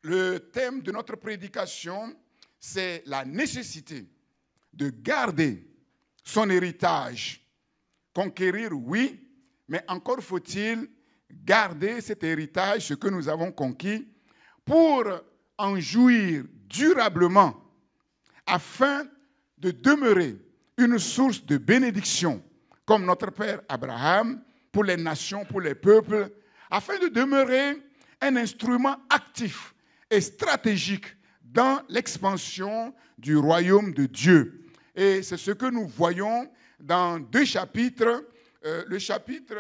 Le thème de notre prédication, c'est la nécessité de garder son héritage. Conquérir, oui, mais encore faut-il garder cet héritage, ce que nous avons conquis, pour en jouir durablement, afin de demeurer une source de bénédiction, comme notre Père Abraham, pour les nations, pour les peuples, afin de demeurer un instrument actif et stratégique dans l'expansion du royaume de Dieu. Et c'est ce que nous voyons dans deux chapitres, les chapitres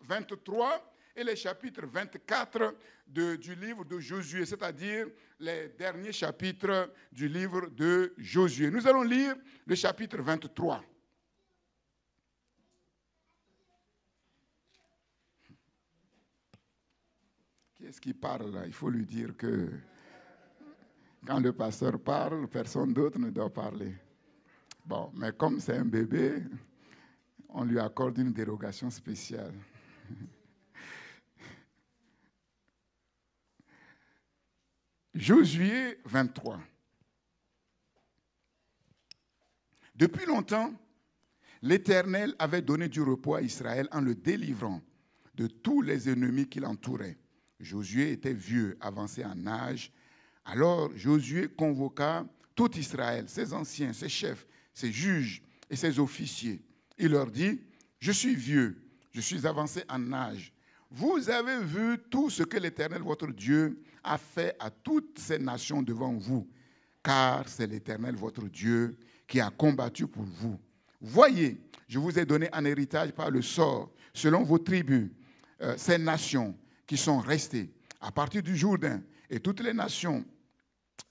23 et les chapitres 24 du livre de Josué, c'est-à-dire les derniers chapitres du livre de Josué. Nous allons lire le chapitre 23. Qui est-ce qui parle là? Il faut lui dire que quand le pasteur parle, personne d'autre ne doit parler. Bon, mais comme c'est un bébé, on lui accorde une dérogation spéciale. Josué 23. Depuis longtemps, l'Éternel avait donné du repos à Israël en le délivrant de tous les ennemis qui l'entouraient. Josué était vieux, avancé en âge. Alors Josué convoqua tout Israël, ses anciens, ses chefs, ses juges et ses officiers. Il leur dit, « Je suis vieux, je suis avancé en âge. Vous avez vu tout ce que l'Éternel, votre Dieu, a fait à toutes ces nations devant vous, car c'est l'Éternel, votre Dieu, qui a combattu pour vous. Voyez, je vous ai donné en héritage par le sort, selon vos tribus, ces nations qui sont restées à partir du Jourdain et toutes les nations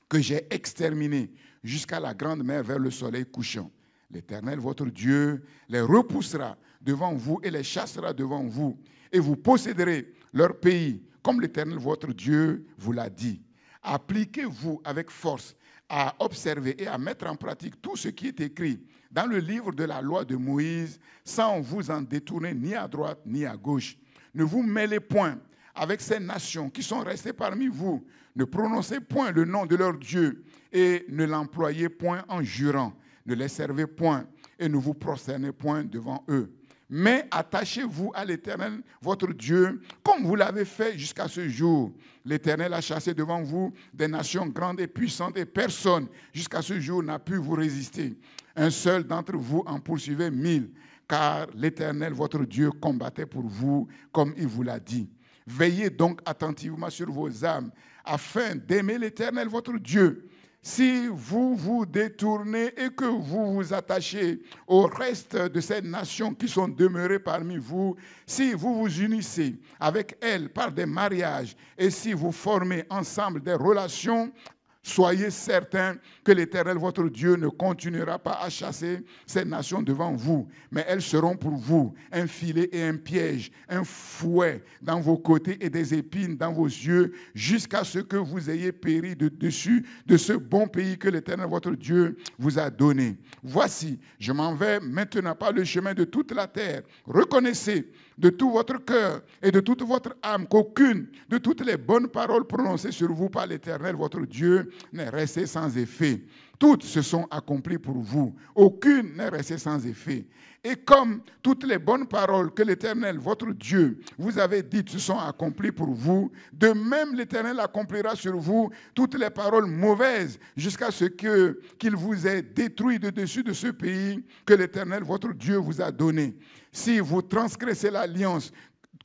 que j'ai exterminées jusqu'à la grande mer vers le soleil couchant. L'Éternel, votre Dieu, les repoussera devant vous et les chassera devant vous, et vous posséderez leur pays, comme l'Éternel, votre Dieu, vous l'a dit. Appliquez-vous avec force à observer et à mettre en pratique tout ce qui est écrit dans le livre de la loi de Moïse, sans vous en détourner ni à droite ni à gauche. Ne vous mêlez point avec ces nations qui sont restées parmi vous. Ne prononcez point le nom de leur Dieu et ne l'employez point en jurant. Ne les servez point et ne vous prosternez point devant eux. Mais attachez-vous à l'Éternel, votre Dieu, comme vous l'avez fait jusqu'à ce jour. L'Éternel a chassé devant vous des nations grandes et puissantes, et personne, jusqu'à ce jour, n'a pu vous résister. Un seul d'entre vous en poursuivait 1000, car l'Éternel, votre Dieu, combattait pour vous, comme il vous l'a dit. Veillez donc attentivement sur vos âmes, afin d'aimer l'Éternel, votre Dieu. Si vous vous détournez et que vous vous attachez au reste de ces nations qui sont demeurées parmi vous, si vous vous unissez avec elles par des mariages et si vous formez ensemble des relations, soyez certains que l'Éternel, votre Dieu, ne continuera pas à chasser ces nations devant vous, mais elles seront pour vous un filet et un piège, un fouet dans vos côtés et des épines dans vos yeux, jusqu'à ce que vous ayez péri de dessus de ce bon pays que l'Éternel, votre Dieu, vous a donné. Voici, je m'en vais maintenant par le chemin de toute la terre. Reconnaissez de tout votre cœur et de toute votre âme qu'aucune de toutes les bonnes paroles prononcées sur vous par l'Éternel, votre Dieu, n'est restée sans effet. Toutes se sont accomplies pour vous. Aucune n'est restée sans effet. Et comme toutes les bonnes paroles que l'Éternel, votre Dieu, vous avait dites se sont accomplies pour vous, de même l'Éternel accomplira sur vous toutes les paroles mauvaises jusqu'à ce qu'il vous ait détruit de dessus de ce pays que l'Éternel, votre Dieu, vous a donné. Si vous transgressez l'alliance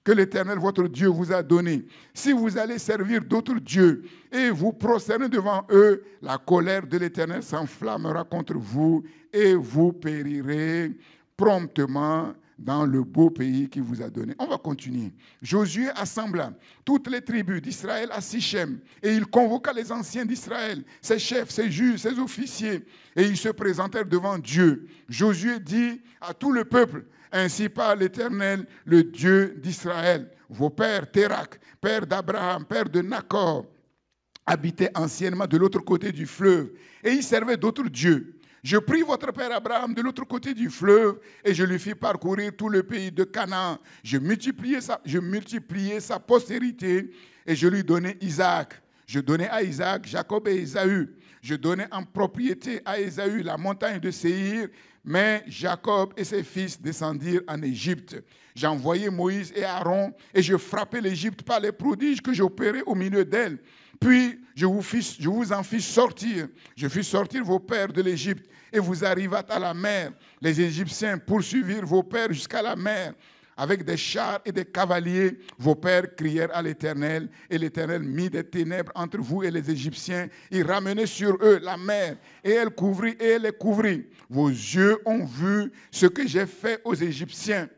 que l'Éternel, votre Dieu, vous a donné, si vous allez servir d'autres dieux et vous prosternez devant eux, la colère de l'Éternel s'enflammera contre vous et vous périrez promptement dans le beau pays qu'il vous a donné. On va continuer. Josué assembla toutes les tribus d'Israël à Sichem et il convoqua les anciens d'Israël, ses chefs, ses juges, ses officiers, et ils se présentèrent devant Dieu. Josué dit à tout le peuple, ainsi parle l'Éternel, le Dieu d'Israël. Vos pères, Térak, père d'Abraham, père de Nacor, habitaient anciennement de l'autre côté du fleuve et ils servaient d'autres dieux. Je pris votre père Abraham de l'autre côté du fleuve et je lui fis parcourir tout le pays de Canaan. Je multipliai sa postérité et je lui donnai Isaac. Je donnai à Isaac, Jacob et Ésaü. Je donnai en propriété à Ésaü la montagne de Séhir, mais Jacob et ses fils descendirent en Égypte. J'envoyai Moïse et Aaron, et je frappai l'Égypte par les prodiges que j'opérais au milieu d'elle. Puis je vous en fis sortir. Je fis sortir vos pères de l'Égypte, et vous arrivâtes à la mer. Les Égyptiens poursuivirent vos pères jusqu'à la mer. Avec des chars et des cavaliers, vos pères crièrent à l'Éternel, et l'Éternel mit des ténèbres entre vous et les Égyptiens. Il ramenait sur eux la mer, et elle les couvrit. Vos yeux ont vu ce que j'ai fait aux Égyptiens,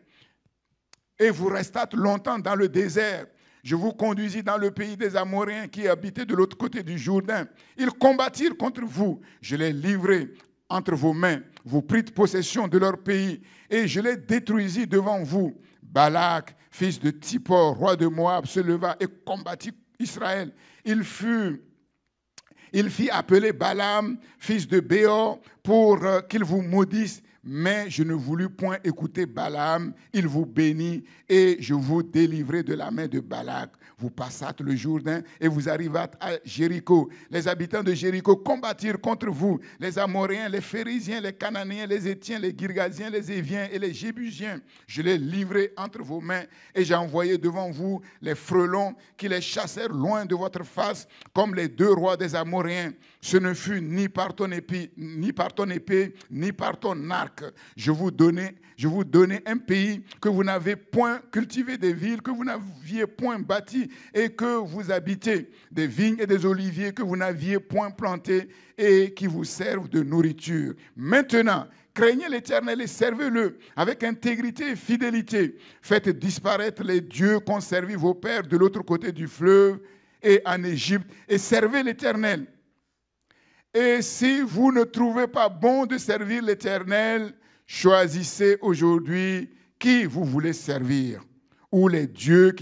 et vous restâtes longtemps dans le désert. Je vous conduisis dans le pays des Amoréens qui habitaient de l'autre côté du Jourdain. Ils combattirent contre vous. Je les livrai entre vos mains. Vous prîtes possession de leur pays et je les détruisis devant vous. Balak, fils de Tippor, roi de Moab, se leva et combattit Israël. Il fit appeler Balaam, fils de Béor, pour qu'il vous maudisse. Mais je ne voulus point écouter Balaam. Il vous bénit et je vous délivrai de la main de Balak. Vous passâtes le Jourdain et vous arrivâtes à Jéricho. Les habitants de Jéricho combattirent contre vous. Les Amoréens, les Phérésiens, les Cananéens, les Étiens, les Girgasiens, les Éviens et les Jébusiens. Je les livrai entre vos mains et j'envoyai devant vous les frelons qui les chassèrent loin de votre face, comme les 2 rois des Amoréens. Ce ne fut ni par ton épée, ni par ton arc. Je vous donnai un pays que vous n'avez point cultivé, des villes que vous n'aviez point bâties et que vous habitez, des vignes et des oliviers que vous n'aviez point plantés et qui vous servent de nourriture. Maintenant, craignez l'Éternel et servez-le avec intégrité et fidélité. Faites disparaître les dieux qu'ont servi vos pères de l'autre côté du fleuve et en Égypte et servez l'Éternel. Et si vous ne trouvez pas bon de servir l'Éternel, choisissez aujourd'hui qui vous voulez servir. Ou les dieux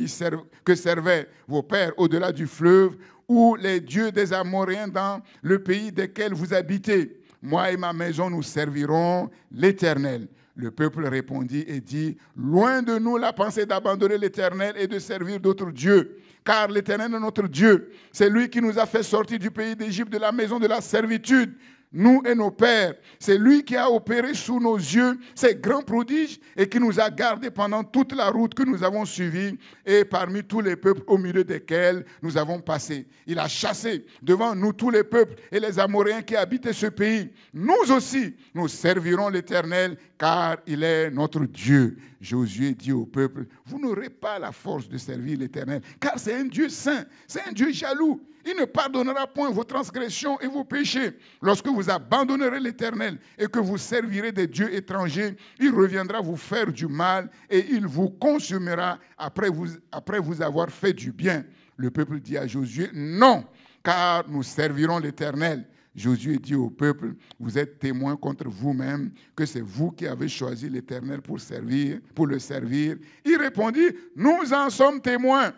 que servaient vos pères au-delà du fleuve, ou les dieux des Amoréens dans le pays desquels vous habitez. Moi et ma maison, nous servirons l'Éternel. Le peuple répondit et dit, loin de nous la pensée d'abandonner l'Éternel et de servir d'autres dieux. Car l'Éternel est notre Dieu. C'est lui qui nous a fait sortir du pays d'Égypte, de la maison de la servitude, nous et nos pères. C'est lui qui a opéré sous nos yeux ces grands prodiges et qui nous a gardés pendant toute la route que nous avons suivie et parmi tous les peuples au milieu desquels nous avons passé. Il a chassé devant nous tous les peuples et les Amoréens qui habitaient ce pays. Nous aussi, nous servirons l'Éternel car il est notre Dieu. Josué dit au peuple, vous n'aurez pas la force de servir l'Éternel, car c'est un Dieu saint, c'est un Dieu jaloux. Il ne pardonnera point vos transgressions et vos péchés. Lorsque vous abandonnerez l'Éternel et que vous servirez des dieux étrangers, il reviendra vous faire du mal et il vous consumera après vous avoir fait du bien. Le peuple dit à Josué, non, car nous servirons l'Éternel. Josué dit au peuple, vous êtes témoins contre vous-même que c'est vous qui avez choisi l'Éternel pour le servir. Il répondit, nous en sommes témoins.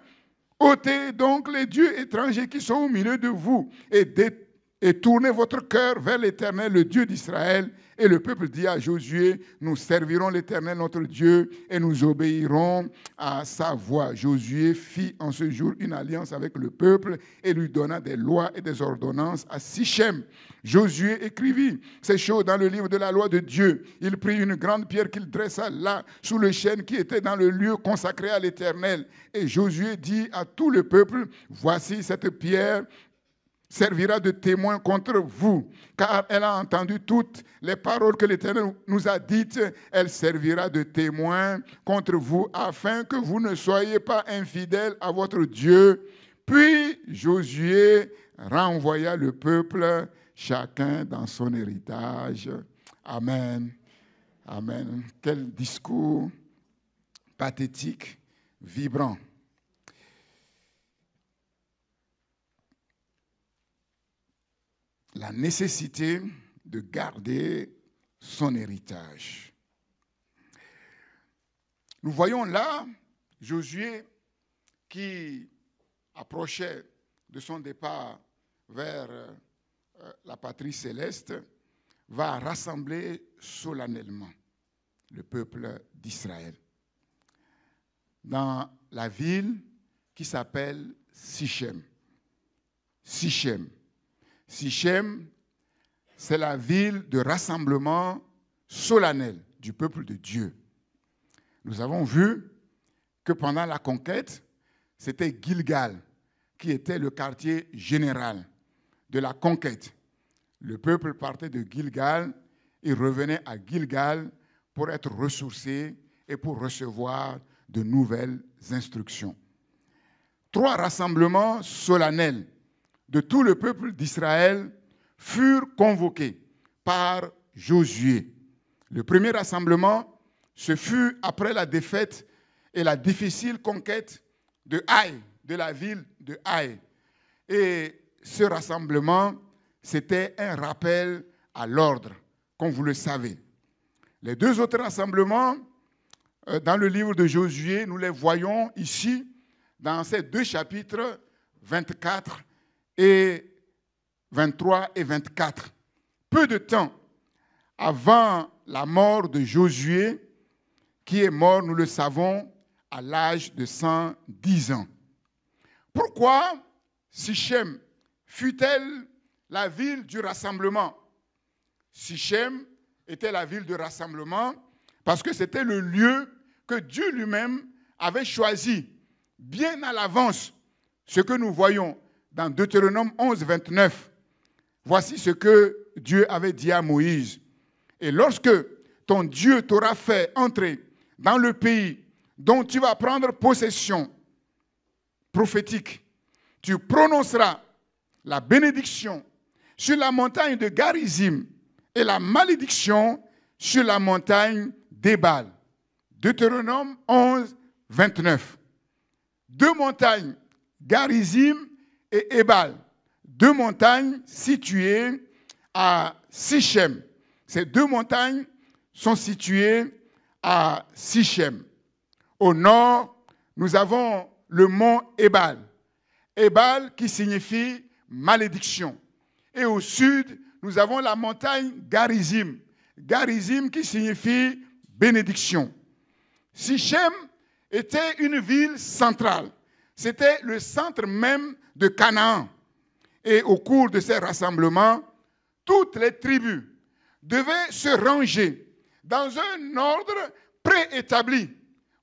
Ôtez donc les dieux étrangers qui sont au milieu de vous et tournez votre cœur vers l'Éternel, le Dieu d'Israël. Et le peuple dit à Josué, nous servirons l'Éternel notre Dieu et nous obéirons à sa voix. Josué fit en ce jour une alliance avec le peuple et lui donna des lois et des ordonnances à Sichem. Josué écrivit ces choses dans le livre de la loi de Dieu. Il prit une grande pierre qu'il dressa là, sous le chêne qui était dans le lieu consacré à l'Éternel. Et Josué dit à tout le peuple, voici cette pierre servira de témoin contre vous, car elle a entendu toutes les paroles que l'Éternel nous a dites. Elle servira de témoin contre vous, afin que vous ne soyez pas infidèles à votre Dieu. Puis Josué renvoya le peuple, chacun dans son héritage. Amen. Amen. Quel discours pathétique, vibrant. La nécessité de garder son héritage. Nous voyons là Josué qui approchait de son départ vers la patrie céleste, va rassembler solennellement le peuple d'Israël dans la ville qui s'appelle Sichem. Sichem. Sichem, c'est la ville de rassemblement solennel du peuple de Dieu. Nous avons vu que pendant la conquête, c'était Gilgal qui était le quartier général de la conquête. Le peuple partait de Gilgal et revenait à Gilgal pour être ressourcé et pour recevoir de nouvelles instructions. 3 rassemblements solennels de tout le peuple d'Israël furent convoqués par Josué. Le premier rassemblement, ce fut après la défaite et la difficile conquête de Haï, de la ville de Haï. Et ce rassemblement, c'était un rappel à l'ordre, comme vous le savez. Les 2 autres rassemblements, dans le livre de Josué, nous les voyons ici, dans ces 2 chapitres, 24 et 23 et 24. Peu de temps avant la mort de Josué, qui est mort, nous le savons, à l'âge de 110 ans. Pourquoi Sichem fut-elle la ville du rassemblement? Sichem était la ville de rassemblement parce que c'était le lieu que Dieu lui-même avait choisi bien à l'avance. Ce que nous voyons dans Deutéronome 11, 29. Voici ce que Dieu avait dit à Moïse. Et lorsque ton Dieu t'aura fait entrer dans le pays dont tu vas prendre possession prophétique, tu prononceras la bénédiction sur la montagne de Garizim et la malédiction sur la montagne d'Ébal. Deutéronome 11, 29. 2 montagnes, Garizim et Ébal. 2 montagnes situées à Sichem. Ces 2 montagnes sont situées à Sichem. Au nord, nous avons le mont Ébal. Ébal qui signifie malédiction. Et au sud, nous avons la montagne Garizim. Garizim qui signifie bénédiction. Sichem était une ville centrale. C'était le centre même de Canaan. Et au cours de ces rassemblements, toutes les tribus devaient se ranger dans un ordre préétabli.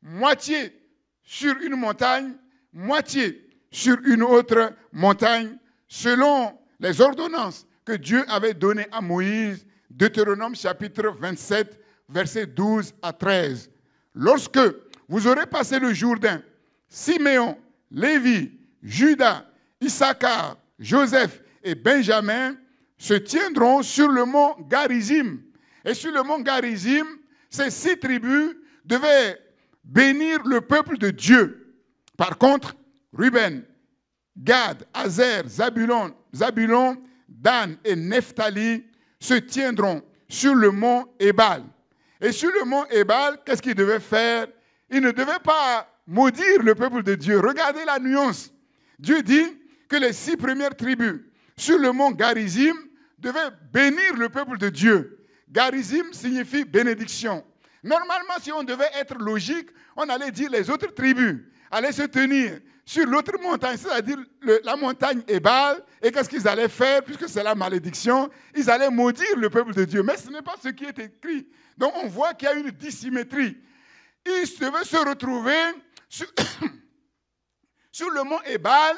Moitié sur une montagne, moitié sur une autre montagne, selon les ordonnances que Dieu avait données à Moïse, Deutéronome chapitre 27, versets 12 à 13. Lorsque vous aurez passé le Jourdain, Siméon, Lévi, Juda, Issachar, Joseph et Benjamin se tiendront sur le mont Garizim. Et sur le mont Garizim, ces 6 tribus devaient bénir le peuple de Dieu. Par contre, Ruben, Gad, Azer, Zabulon, Dan et Nephtali se tiendront sur le mont Ébal. Et sur le mont Ébal, qu'est-ce qu'ils devaient faire? Ils ne devaient pas maudire le peuple de Dieu. Regardez la nuance. Dieu dit que les 6 premières tribus sur le mont Garizim devaient bénir le peuple de Dieu. Garizim signifie bénédiction. Normalement, si on devait être logique, on allait dire les autres tribus allaient se tenir sur l'autre montagne, c'est-à-dire la montagne Ébal, et qu'est-ce qu'ils allaient faire, puisque c'est la malédiction? Ils allaient maudire le peuple de Dieu. Mais ce n'est pas ce qui est écrit. Donc on voit qu'il y a une dissymétrie. Ils devaient se retrouver sur le mont Ébal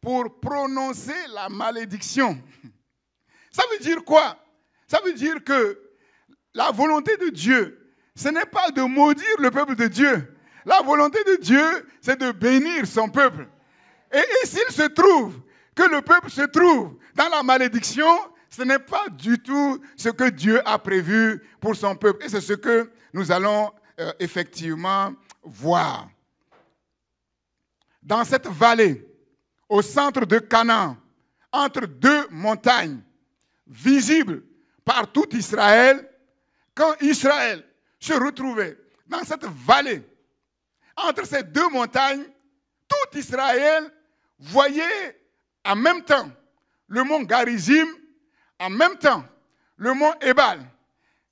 pour prononcer la malédiction. Ça veut dire quoi? Ça veut dire que la volonté de Dieu, ce n'est pas de maudire le peuple de Dieu. La volonté de Dieu, c'est de bénir son peuple. Et s'il se trouve que le peuple se trouve dans la malédiction, ce n'est pas du tout ce que Dieu a prévu pour son peuple. Et c'est ce que nous allons effectivement voir. Dans cette vallée, au centre de Canaan, entre 2 montagnes, visibles par tout Israël, quand Israël se retrouvait dans cette vallée, entre ces 2 montagnes, tout Israël voyait en même temps le mont Garizim, en même temps le mont Ébal.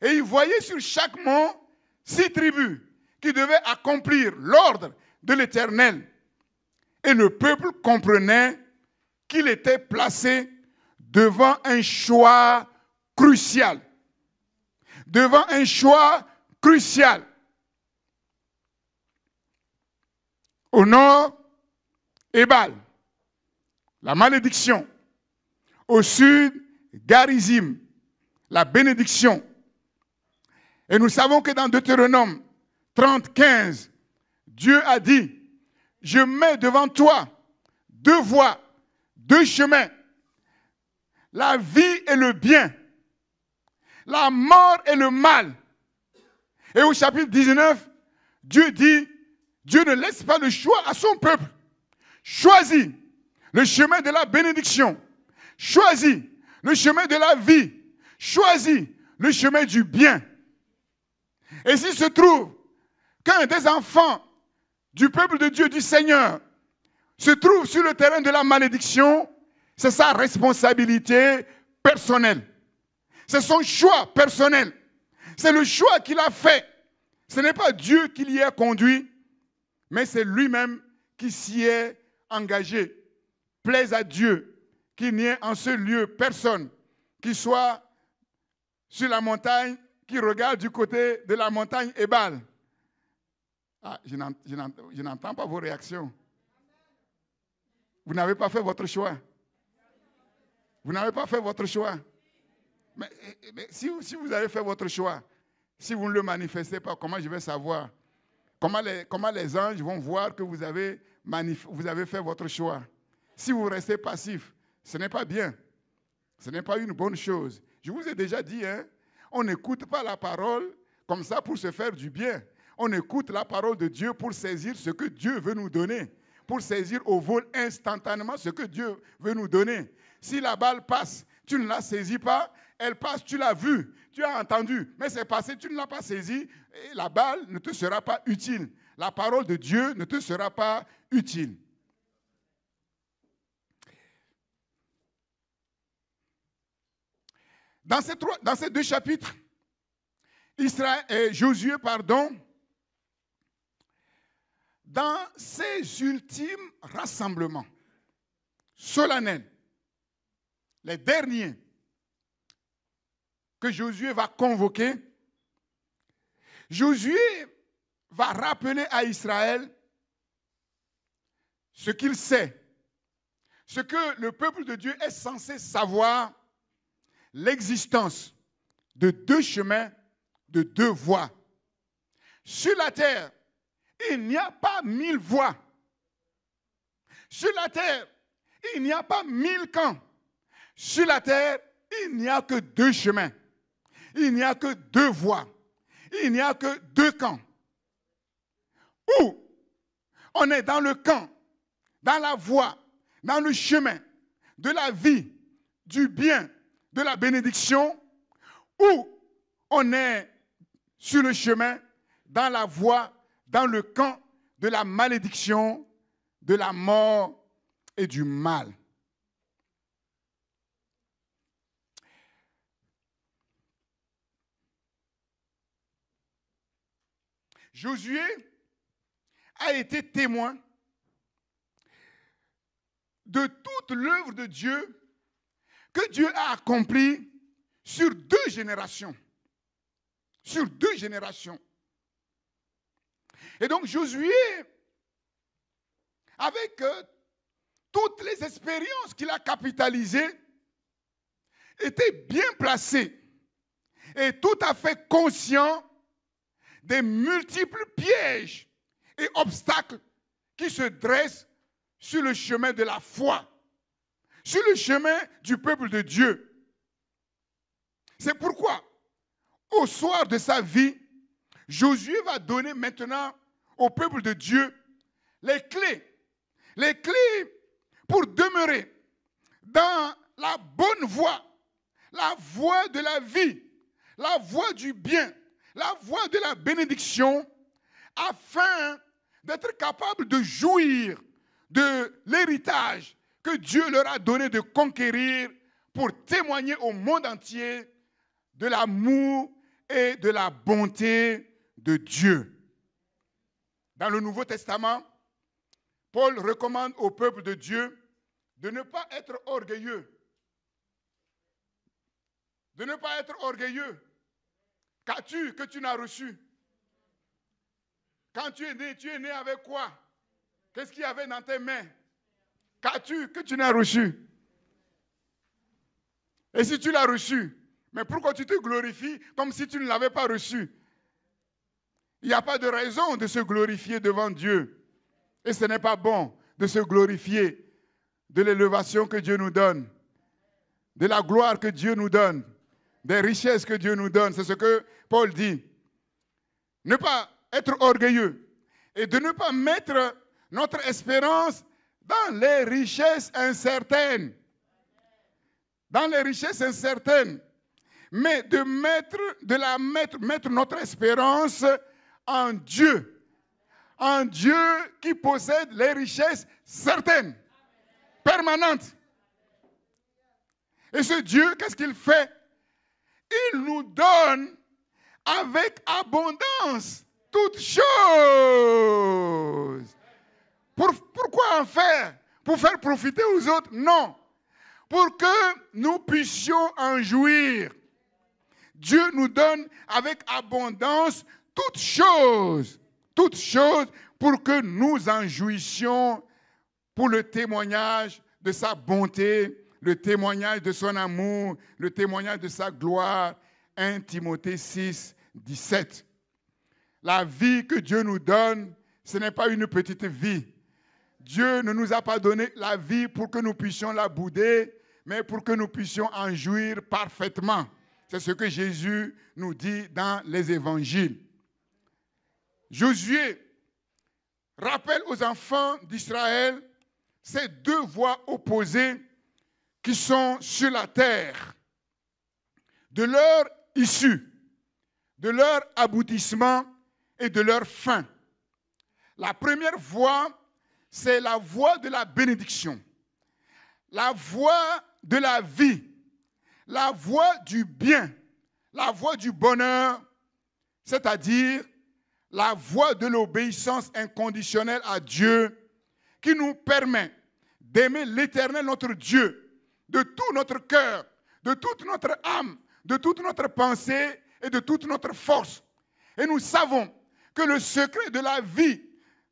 Et il voyait sur chaque mont 6 tribus qui devaient accomplir l'ordre de l'Éternel. Et le peuple comprenait qu'il était placé devant un choix crucial. Devant un choix crucial. Au nord, Ébal, la malédiction. Au sud, Garizim, la bénédiction. Et nous savons que dans Deutéronome 30, 15, Dieu a dit, je mets devant toi 2 voies, 2 chemins, la vie et le bien, la mort et le mal. Et au chapitre 19, Dieu dit, Dieu ne laisse pas le choix à son peuple. Choisis le chemin de la bénédiction. Choisis le chemin de la vie. Choisis le chemin du bien. Et s'il se trouve qu'un des enfants du peuple de Dieu, du Seigneur, se trouve sur le terrain de la malédiction, c'est sa responsabilité personnelle. C'est son choix personnel. C'est le choix qu'il a fait. Ce n'est pas Dieu qui l'y a conduit, mais c'est lui-même qui s'y est engagé. Plaise à Dieu qu'il n'y ait en ce lieu personne qui soit sur la montagne, qui regarde du côté de la montagne Ébal. Ah, je n'entends pas vos réactions. Vous n'avez pas fait votre choix. Vous n'avez pas fait votre choix. Mais si vous avez fait votre choix, si vous ne le manifestez pas, comment je vais savoir? Comment les anges vont voir que vous avez fait votre choix? Si vous restez passif, ce n'est pas bien. Ce n'est pas une bonne chose. Je vous ai déjà dit, on n'écoute pas la parole comme ça pour se faire du bien. On écoute la parole de Dieu pour saisir ce que Dieu veut nous donner. Pour saisir au vol instantanément ce que Dieu veut nous donner. Si la balle passe, tu ne la saisis pas, elle passe, tu l'as vue, tu as entendu, mais c'est passé, tu ne l'as pas saisie, et la balle ne te sera pas utile. La parole de Dieu ne te sera pas utile. Dans ces 2 chapitres, Josué, dans ses ultimes rassemblements solennels, les derniers que Josué va convoquer, Josué va rappeler à Israël ce qu'il sait, ce que le peuple de Dieu est censé savoir, l'existence de 2 chemins, de 2 voies. Sur la terre, il n'y a pas 1000 voies. Sur la terre, il n'y a pas 1000 camps. Sur la terre, il n'y a que 2 chemins. Il n'y a que 2 voies. Il n'y a que 2 camps. Ou on est dans le camp, dans la voie, dans le chemin de la vie, du bien, de la bénédiction, ou on est sur le chemin, dans la voie, dans le camp de la malédiction, de la mort et du mal. Josué a été témoin de toute l'œuvre de Dieu que Dieu a accomplie sur 2 générations. Sur 2 générations. Et donc Josué, avec toutes les expériences qu'il a capitalisées, était bien placé et tout à fait conscient des multiples pièges et obstacles qui se dressent sur le chemin de la foi, sur le chemin du peuple de Dieu. C'est pourquoi, au soir de sa vie, Josué va donner maintenant au peuple de Dieu les clés pour demeurer dans la bonne voie, la voie de la vie, la voie du bien, la voie de la bénédiction, afin d'être capable de jouir de l'héritage que Dieu leur a donné de conquérir pour témoigner au monde entier de l'amour et de la bonté de Dieu. Dans le Nouveau Testament, Paul recommande au peuple de Dieu de ne pas être orgueilleux. De ne pas être orgueilleux. Qu'as-tu que tu n'as reçu? Quand tu es né avec quoi? Qu'est-ce qu'il y avait dans tes mains? Qu'as-tu que tu n'as reçu? Et si tu l'as reçu, mais pourquoi tu te glorifies comme si tu ne l'avais pas reçu? Il n'y a pas de raison de se glorifier devant Dieu. Et ce n'est pas bon de se glorifier de l'élévation que Dieu nous donne, de la gloire que Dieu nous donne, des richesses que Dieu nous donne. C'est ce que Paul dit. Ne pas être orgueilleux et de ne pas mettre notre espérance dans les richesses incertaines. Dans les richesses incertaines. Mais de mettre notre espérance en Dieu. En Dieu qui possède les richesses certaines, permanentes. Et ce Dieu, qu'est-ce qu'il fait? Il nous donne avec abondance toutes choses. Pourquoi en faire? Pour faire profiter aux autres? Non. Pour que nous puissions en jouir. Dieu nous donne avec abondance toutes choses pour que nous en jouissions pour le témoignage de sa bonté, le témoignage de son amour, le témoignage de sa gloire. 1 Timothée 6, 17. La vie que Dieu nous donne, ce n'est pas une petite vie. Dieu ne nous a pas donné la vie pour que nous puissions la bouder, mais pour que nous puissions en jouir parfaitement. C'est ce que Jésus nous dit dans les évangiles. Josué rappelle aux enfants d'Israël ces deux voies opposées qui sont sur la terre, de leur issue, de leur aboutissement et de leur fin. La première voie, c'est la voie de la bénédiction, la voie de la vie, la voie du bien, la voie du bonheur, c'est-à-dire la voie de l'obéissance inconditionnelle à Dieu qui nous permet d'aimer l'Éternel, notre Dieu, de tout notre cœur, de toute notre âme, de toute notre pensée et de toute notre force. Et nous savons que le secret de la vie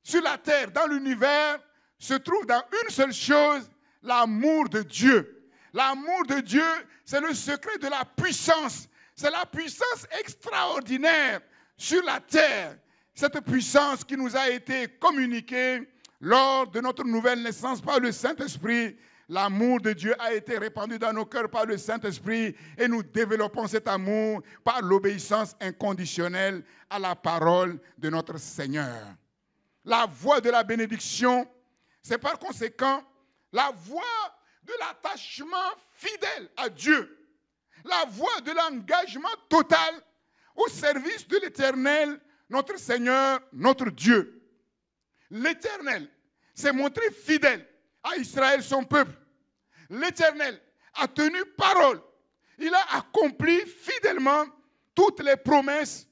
sur la terre, dans l'univers, se trouve dans une seule chose, l'amour de Dieu. L'amour de Dieu, c'est le secret de la puissance. C'est la puissance extraordinaire sur la terre. Cette puissance qui nous a été communiquée lors de notre nouvelle naissance par le Saint-Esprit. L'amour de Dieu a été répandu dans nos cœurs par le Saint-Esprit et nous développons cet amour par l'obéissance inconditionnelle à la parole de notre Seigneur. La voie de la bénédiction, c'est par conséquent la voie de l'attachement fidèle à Dieu, la voie de l'engagement total au service de l'Éternel, notre Seigneur, notre Dieu. L'Éternel s'est montré fidèle à Israël, son peuple. L'Éternel a tenu parole. Il a accompli fidèlement toutes les promesses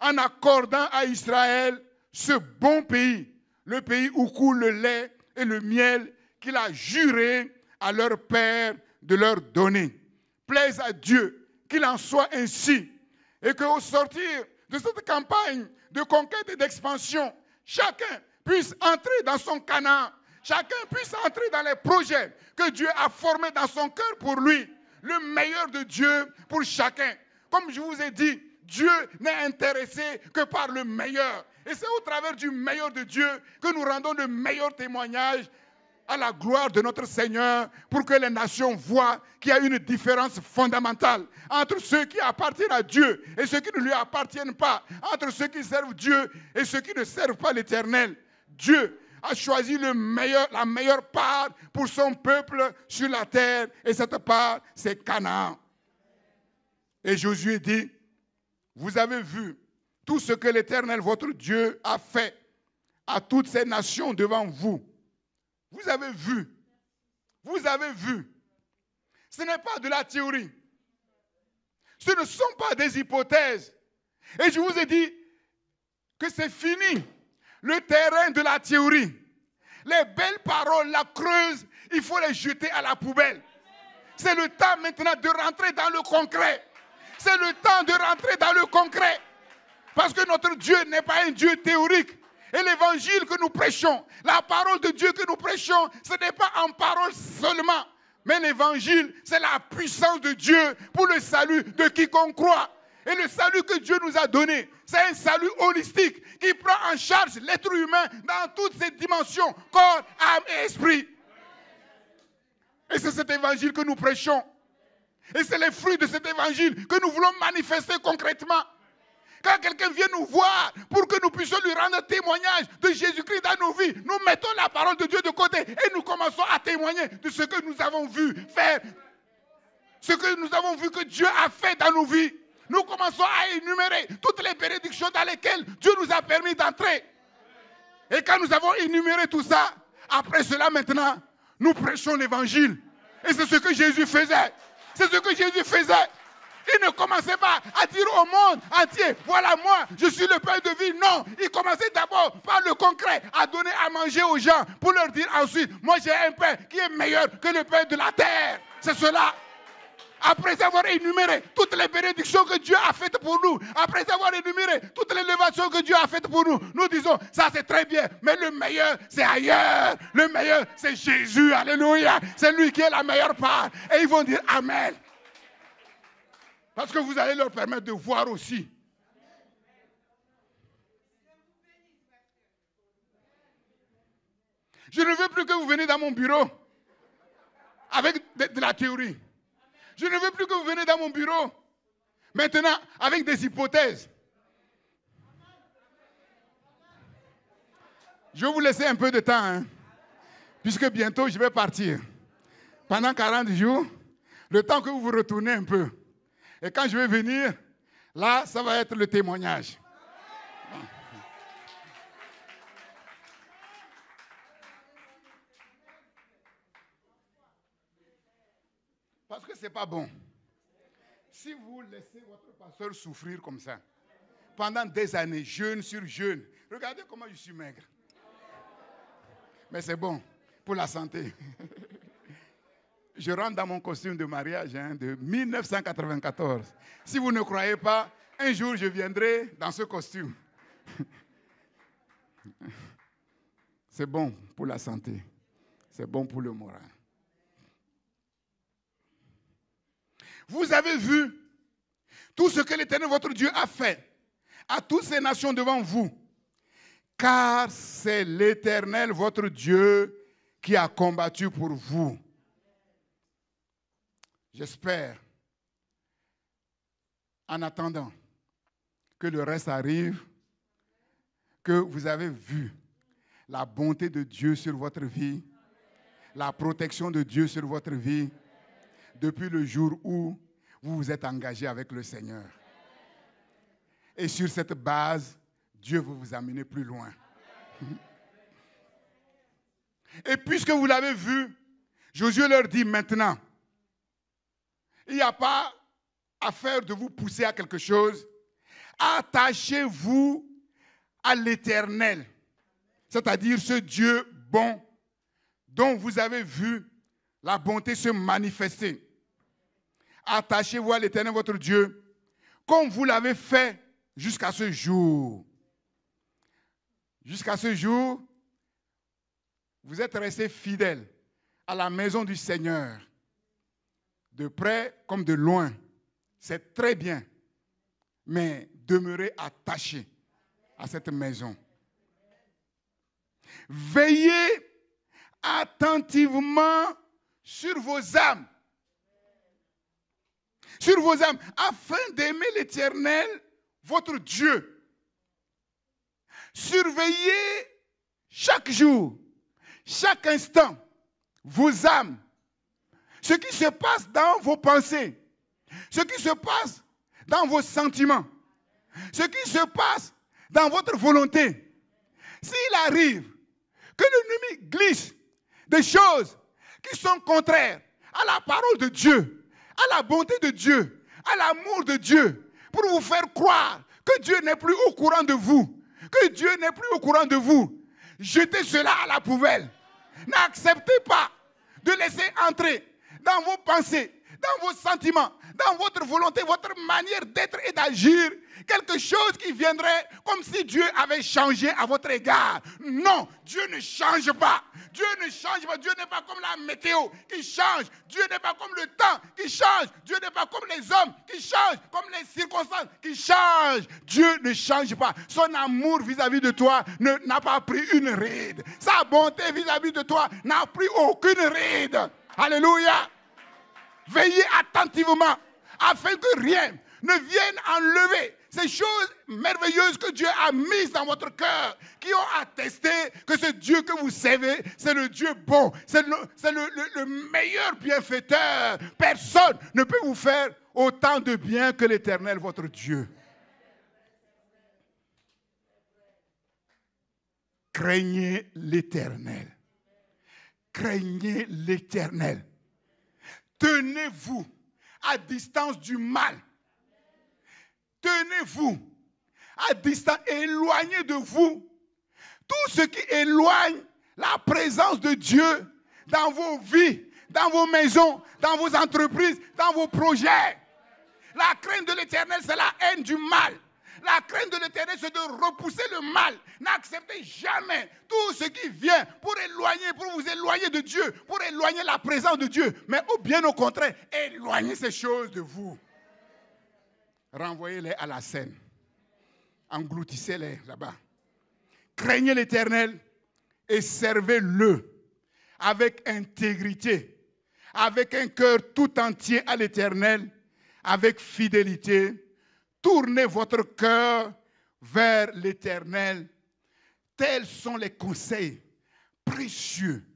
en accordant à Israël ce bon pays, le pays où coule le lait et le miel qu'il a juré à leur père de leur donner. Plaise à Dieu qu'il en soit ainsi et qu'au sortir de cette campagne de conquête et d'expansion, chacun puisse entrer dans son Canaan, chacun puisse entrer dans les projets que Dieu a formés dans son cœur pour lui, le meilleur de Dieu pour chacun. Comme je vous ai dit, Dieu n'est intéressé que par le meilleur. Et c'est au travers du meilleur de Dieu que nous rendons le meilleur témoignage à la gloire de notre Seigneur pour que les nations voient qu'il y a une différence fondamentale entre ceux qui appartiennent à Dieu et ceux qui ne lui appartiennent pas, entre ceux qui servent Dieu et ceux qui ne servent pas l'Éternel. Dieu a choisi la meilleure part pour son peuple sur la terre et cette part, c'est Canaan. Et Josué dit, vous avez vu tout ce que l'Éternel, votre Dieu, a fait à toutes ces nations devant vous. Vous avez vu. Vous avez vu. Ce n'est pas de la théorie. Ce ne sont pas des hypothèses. Et je vous ai dit que c'est fini le terrain de la théorie. Les belles paroles, la creuse, il faut les jeter à la poubelle. C'est le temps maintenant de rentrer dans le concret. C'est le temps de rentrer dans le concret. Parce que notre Dieu n'est pas un Dieu théorique. Et l'évangile que nous prêchons, la parole de Dieu que nous prêchons, ce n'est pas en parole seulement. Mais l'évangile, c'est la puissance de Dieu pour le salut de quiconque croit. Et le salut que Dieu nous a donné, c'est un salut holistique qui prend en charge l'être humain dans toutes ses dimensions, corps, âme et esprit. Et c'est cet évangile que nous prêchons. Et c'est les fruits de cet évangile que nous voulons manifester concrètement. Quand quelqu'un vient nous voir pour que nous puissions lui rendre témoignage de Jésus-Christ dans nos vies, nous mettons la parole de Dieu de côté et nous commençons à témoigner de ce que nous avons vu faire, ce que nous avons vu que Dieu a fait dans nos vies. Nous commençons à énumérer toutes les bénédictions dans lesquelles Dieu nous a permis d'entrer. Et quand nous avons énuméré tout ça, après cela maintenant, nous prêchons l'évangile. Et c'est ce que Jésus faisait. C'est ce que Jésus faisait. Il ne commençait pas à dire au monde entier, voilà moi, je suis le pain de vie. Non, il commençait d'abord par le concret, à donner à manger aux gens, pour leur dire ensuite, moi j'ai un pain qui est meilleur que le pain de la terre. C'est cela. Après avoir énuméré toutes les bénédictions que Dieu a faites pour nous, après avoir énuméré toutes les élévations que Dieu a faites pour nous, nous disons, ça c'est très bien, mais le meilleur c'est ailleurs. Le meilleur c'est Jésus, alléluia. C'est lui qui est la meilleure part. Et ils vont dire Amen. Parce que vous allez leur permettre de voir aussi. Je ne veux plus que vous veniez dans mon bureau avec de la théorie. Je ne veux plus que vous veniez dans mon bureau maintenant avec des hypothèses. Je vais vous laisser un peu de temps, hein, puisque bientôt je vais partir. Pendant 40 jours, le temps que vous vous retournez un peu. Et quand je vais venir, là, ça va être le témoignage. Parce que ce n'est pas bon. Si vous laissez votre pasteur souffrir comme ça, pendant des années, jeûne sur jeûne, regardez comment je suis maigre. Mais c'est bon pour la santé. Je rentre dans mon costume de mariage de 1994. Si vous ne croyez pas, un jour je viendrai dans ce costume. C'est bon pour la santé. C'est bon pour le moral. Vous avez vu tout ce que l'Éternel, votre Dieu, a fait à toutes ces nations devant vous. Car c'est l'Éternel, votre Dieu, qui a combattu pour vous. J'espère, en attendant que le reste arrive, que vous avez vu la bonté de Dieu sur votre vie, la protection de Dieu sur votre vie, depuis le jour où vous vous êtes engagé avec le Seigneur. Et sur cette base, Dieu veut vous amener plus loin. Et puisque vous l'avez vu, Josué leur dit maintenant, il n'y a pas affaire de vous pousser à quelque chose. Attachez-vous à l'Éternel, c'est-à-dire ce Dieu bon dont vous avez vu la bonté se manifester. Attachez-vous à l'Éternel, votre Dieu, comme vous l'avez fait jusqu'à ce jour. Jusqu'à ce jour, vous êtes restés fidèles à la maison du Seigneur. De près comme de loin, c'est très bien, mais demeurez attachés à cette maison. Veillez attentivement sur vos âmes, afin d'aimer l'Éternel, votre Dieu. Surveillez chaque jour, chaque instant, vos âmes. Ce qui se passe dans vos pensées, ce qui se passe dans vos sentiments, ce qui se passe dans votre volonté. S'il arrive que l'ennemi glisse des choses qui sont contraires à la parole de Dieu, à la bonté de Dieu, à l'amour de Dieu, pour vous faire croire que Dieu n'est plus au courant de vous, que Dieu n'est plus au courant de vous, jetez cela à la poubelle. N'acceptez pas de laisser entrer dans vos pensées, dans vos sentiments, dans votre volonté, votre manière d'être et d'agir, quelque chose qui viendrait comme si Dieu avait changé à votre égard. Non, Dieu ne change pas. Dieu ne change pas. Dieu n'est pas comme la météo qui change. Dieu n'est pas comme le temps qui change. Dieu n'est pas comme les hommes qui changent, comme les circonstances qui changent. Dieu ne change pas. Son amour vis-à-vis de toi n'a pas pris une ride. Sa bonté vis-à-vis de toi n'a pris aucune ride. Alléluia. Veillez attentivement afin que rien ne vienne enlever ces choses merveilleuses que Dieu a mises dans votre cœur, qui ont attesté que ce Dieu que vous servez, c'est le Dieu bon, c'est le meilleur bienfaiteur. Personne ne peut vous faire autant de bien que l'Éternel, votre Dieu. Craignez l'Éternel. Craignez l'Éternel. Tenez-vous à distance du mal. Tenez-vous à distance, éloignez de vous tout ce qui éloigne la présence de Dieu dans vos vies, dans vos maisons, dans vos entreprises, dans vos projets. La crainte de l'Éternel, c'est la haine du mal. La crainte de l'Éternel, c'est de repousser le mal. N'acceptez jamais tout ce qui vient pour vous éloigner de Dieu, pour éloigner la présence de Dieu. Mais bien au contraire, éloignez ces choses de vous. Renvoyez-les à la scène. Engloutissez-les là-bas. Craignez l'Éternel et servez-le avec intégrité, avec un cœur tout entier à l'Éternel, avec fidélité. Tournez votre cœur vers l'Éternel. Tels sont les conseils précieux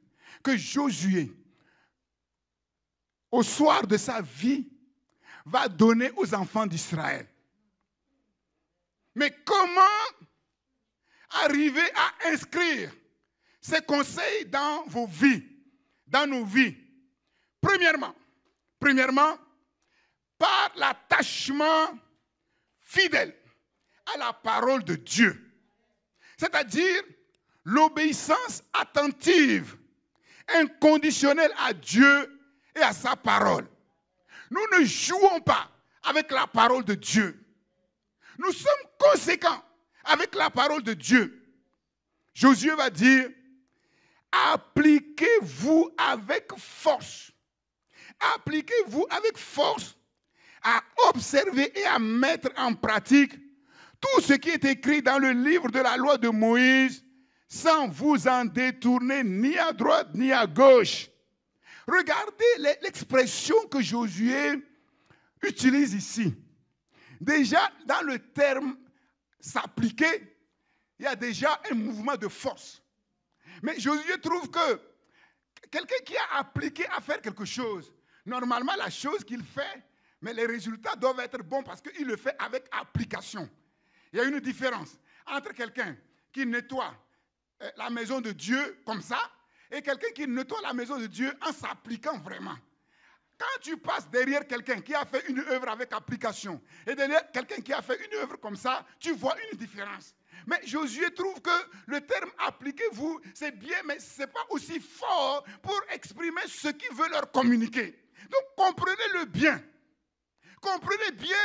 que Josué, au soir de sa vie, va donner aux enfants d'Israël. Mais comment arriver à inscrire ces conseils dans vos vies, dans nos vies? Premièrement, par l'attachement fidèle à la parole de Dieu. C'est-à-dire l'obéissance attentive, inconditionnelle à Dieu et à sa parole. Nous ne jouons pas avec la parole de Dieu. Nous sommes conséquents avec la parole de Dieu. Josué va dire, appliquez-vous avec force. Appliquez-vous avec force à observer et à mettre en pratique tout ce qui est écrit dans le livre de la loi de Moïse, sans vous en détourner ni à droite ni à gauche. Regardez l'expression que Josué utilise ici. Déjà, dans le terme s'appliquer, il y a déjà un mouvement de force. Mais Josué trouve que quelqu'un qui a appliqué à faire quelque chose, normalement la chose qu'il fait, mais les résultats doivent être bons parce qu'il le fait avec application. Il y a une différence entre quelqu'un qui nettoie la maison de Dieu comme ça et quelqu'un qui nettoie la maison de Dieu en s'appliquant vraiment. Quand tu passes derrière quelqu'un qui a fait une œuvre avec application et derrière quelqu'un qui a fait une œuvre comme ça, tu vois une différence. Mais Josué trouve que le terme « appliquez-vous » c'est bien, mais ce n'est pas aussi fort pour exprimer ce qu'il veut leur communiquer. Donc comprenez-le bien. Comprenez bien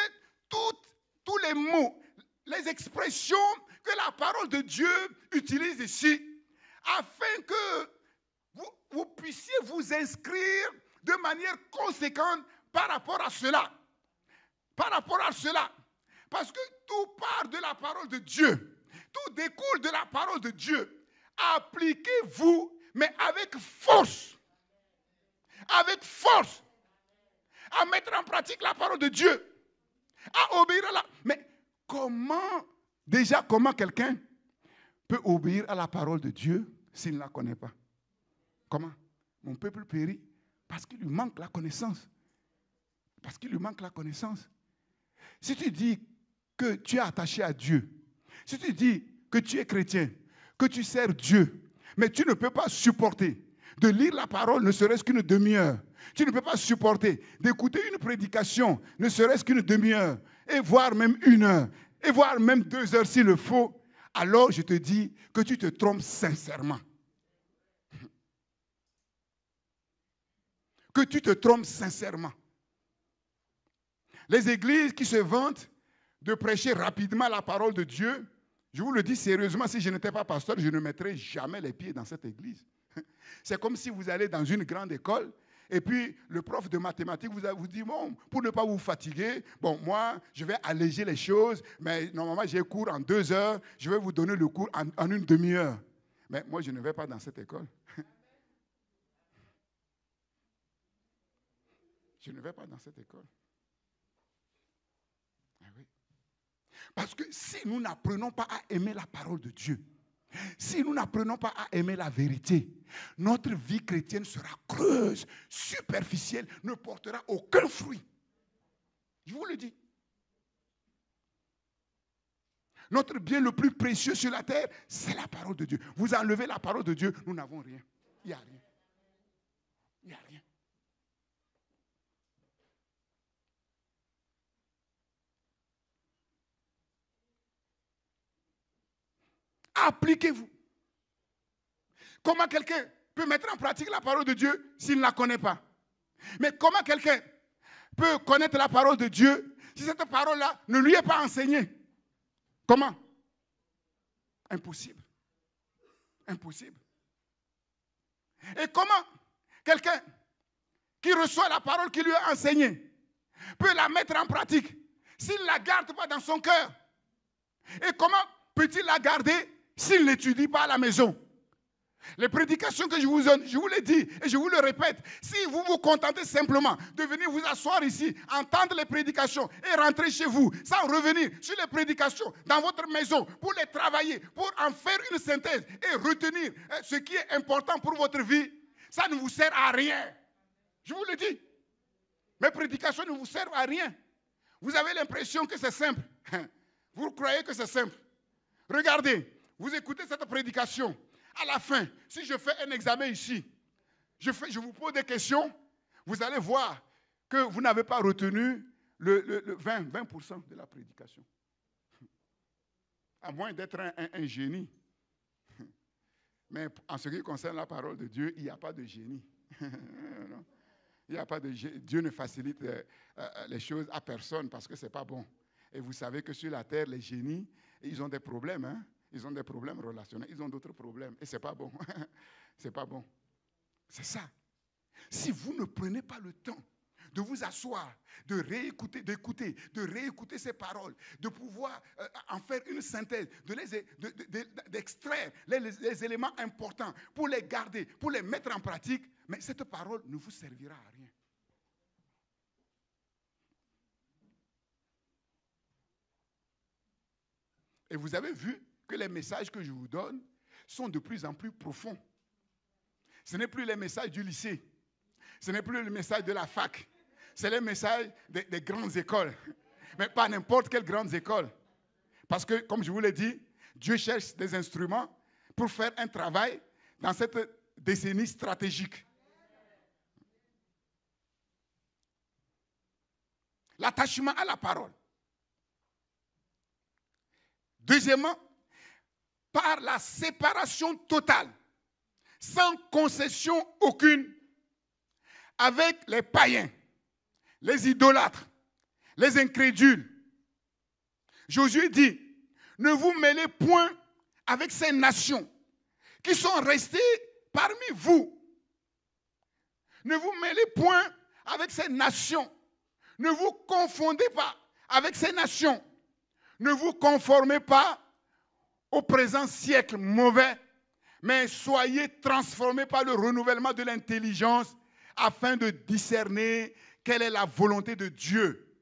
tous les mots, les expressions que la parole de Dieu utilise ici, afin que vous puissiez vous inscrire de manière conséquente par rapport à cela. Par rapport à cela. Parce que tout part de la parole de Dieu. Tout découle de la parole de Dieu. Appliquez-vous, mais avec force. Avec force. À mettre en pratique la parole de Dieu. À obéir à la... Mais comment quelqu'un peut obéir à la parole de Dieu s'il ne la connaît pas? Comment? Mon peuple périt parce qu'il lui manque la connaissance. Parce qu'il lui manque la connaissance. Si tu dis que tu es attaché à Dieu, si tu dis que tu es chrétien, que tu sers Dieu, mais tu ne peux pas supporter de lire la parole ne serait-ce qu'une demi-heure, tu ne peux pas supporter d'écouter une prédication ne serait-ce qu'une demi-heure, et voire même 1 heure, et voire même 2 heures s'il le faut, alors je te dis que tu te trompes sincèrement. que tu te trompes sincèrement. Les églises qui se vantent de prêcher rapidement la parole de Dieu, je vous le dis sérieusement, si je n'étais pas pasteur, je ne mettrais jamais les pieds dans cette église. C'est comme si vous allez dans une grande école et puis le prof de mathématiques vous dit, bon, pour ne pas vous fatiguer, bon, moi, je vais alléger les choses, mais normalement, j'ai cours en 2 heures, je vais vous donner le cours en une demi-heure. Mais moi, je ne vais pas dans cette école. Je ne vais pas dans cette école. Ah oui. Parce que si nous n'apprenons pas à aimer la parole de Dieu, si nous n'apprenons pas à aimer la vérité, notre vie chrétienne sera creuse, superficielle, ne portera aucun fruit. Je vous le dis. Notre bien le plus précieux sur la terre, c'est la parole de Dieu. Vous enlevez la parole de Dieu, nous n'avons rien. Il n'y a rien. Il n'y a rien. Appliquez-vous. Comment quelqu'un peut mettre en pratique la parole de Dieu s'il ne la connaît pas? Mais comment quelqu'un peut connaître la parole de Dieu si cette parole-là ne lui est pas enseignée? Comment? Impossible. Impossible. Et comment quelqu'un qui reçoit la parole qui lui est enseignée peut la mettre en pratique s'il ne la garde pas dans son cœur? Et comment peut-il la garder s'il n'étudie pas à la maison? Les prédications que je vous donne, je vous l'ai dit et je vous le répète, si vous vous contentez simplement de venir vous asseoir ici, entendre les prédications et rentrer chez vous, sans revenir sur les prédications dans votre maison pour les travailler, pour en faire une synthèse et retenir ce qui est important pour votre vie, ça ne vous sert à rien. Je vous le dis. Mes prédications ne vous servent à rien. Vous avez l'impression que c'est simple. Vous croyez que c'est simple. Regardez, vous écoutez cette prédication. À la fin, si je fais un examen ici, je vous pose des questions, vous allez voir que vous n'avez pas retenu le 20% de la prédication. À moins d'être un génie. Mais en ce qui concerne la parole de Dieu, il n'y a pas de génie. Il n'y a pas de génie. Dieu ne facilite les choses à personne parce que ce n'est pas bon. Et vous savez que sur la terre, les génies, ils ont des problèmes, hein? Ils ont des problèmes relationnels, ils ont d'autres problèmes. Et ce n'est pas bon. Ce n'est pas bon. C'est ça. Si vous ne prenez pas le temps de vous asseoir, de réécouter ces paroles, de pouvoir en faire une synthèse, d'extraire les éléments importants pour les garder, pour les mettre en pratique, mais cette parole ne vous servira à rien. Et vous avez vu que les messages que je vous donne sont de plus en plus profonds. Ce n'est plus les messages du lycée. Ce n'est plus le message de la fac. C'est les messages des grandes écoles. Mais pas n'importe quelles grandes écoles. Parce que, comme je vous l'ai dit, Dieu cherche des instruments pour faire un travail dans cette décennie stratégique. L'attachement à la parole. Deuxièmement, par la séparation totale, sans concession aucune, avec les païens, les idolâtres, les incrédules. Josué dit, ne vous mêlez point avec ces nations qui sont restées parmi vous. Ne vous mêlez point avec ces nations. Ne vous confondez pas avec ces nations. Ne vous conformez pas au présent siècle mauvais, mais soyez transformés par le renouvellement de l'intelligence afin de discerner quelle est la volonté de Dieu.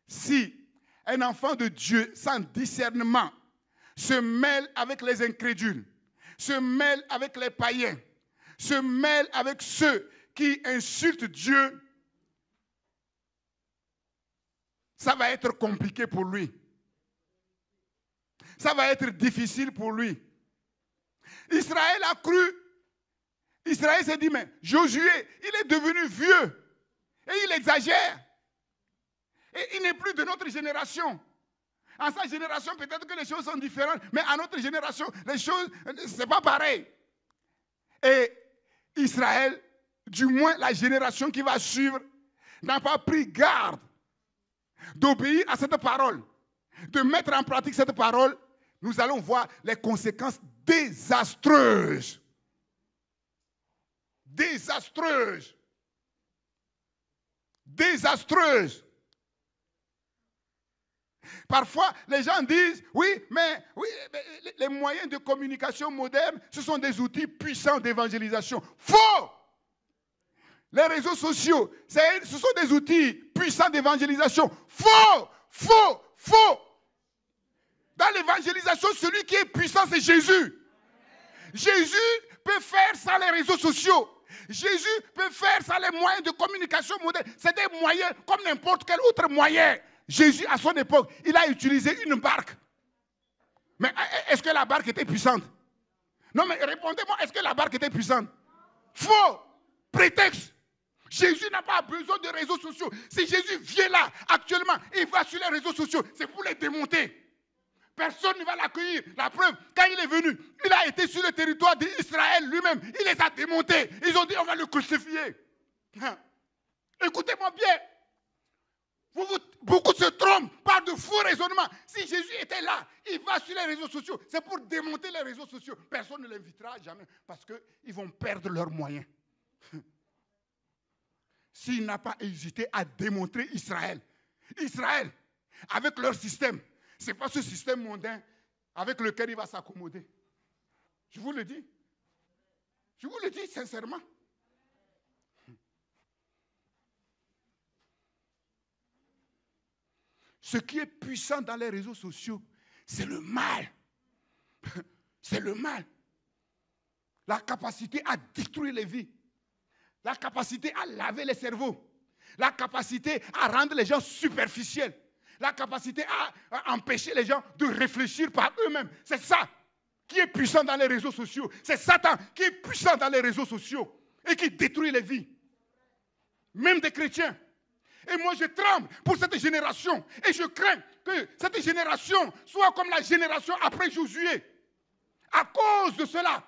Si un enfant de Dieu sans discernement se mêle avec les incrédules, se mêle avec les païens, se mêle avec ceux qui insultent Dieu, ça va être compliqué pour lui. Ça va être difficile pour lui. Israël a cru. Israël s'est dit, mais Josué, il est devenu vieux. Et il exagère. Et il n'est plus de notre génération. En sa génération, peut-être que les choses sont différentes. Mais à notre génération, les choses, ce n'est pas pareil. Et Israël du moins la génération qui va suivre, n'a pas pris garde d'obéir à cette parole, de mettre en pratique cette parole, nous allons voir les conséquences désastreuses. Désastreuses. Désastreuses. Parfois, les gens disent, oui, mais les moyens de communication modernes, ce sont des outils puissants d'évangélisation. Faux! Les réseaux sociaux, ce sont des outils puissants d'évangélisation. Faux! Faux! Faux! Dans l'évangélisation, celui qui est puissant, c'est Jésus. Jésus peut faire sans les réseaux sociaux. Jésus peut faire sans les moyens de communication modernes. C'est des moyens comme n'importe quel autre moyen. Jésus, à son époque, il a utilisé une barque. Mais est-ce que la barque était puissante? Non, mais répondez-moi, est-ce que la barque était puissante? Faux! Prétexte! Jésus n'a pas besoin de réseaux sociaux. Si Jésus vient là, actuellement, il va sur les réseaux sociaux, c'est pour les démonter. Personne ne va l'accueillir. La preuve, quand il est venu, il a été sur le territoire d'Israël lui-même. Il les a démontés. Ils ont dit, on va le crucifier. Écoutez-moi bien. Beaucoup se trompent par de faux raisonnements. Si Jésus était là, il va sur les réseaux sociaux. C'est pour démonter les réseaux sociaux. Personne ne l'invitera jamais parce qu'ils vont perdre leurs moyens. S'il n'a pas hésité à démontrer Israël, avec leur système, ce n'est pas ce système mondain avec lequel il va s'accommoder. Je vous le dis. Je vous le dis sincèrement. Ce qui est puissant dans les réseaux sociaux, c'est le mal. C'est le mal. La capacité à détruire les vies. La capacité à laver les cerveaux. La capacité à rendre les gens superficiels. La capacité à empêcher les gens de réfléchir par eux-mêmes. C'est ça qui est puissant dans les réseaux sociaux. C'est Satan qui est puissant dans les réseaux sociaux et qui détruit les vies. Même des chrétiens. Et moi, je tremble pour cette génération. Et je crains que cette génération soit comme la génération après Josué. À cause de cela.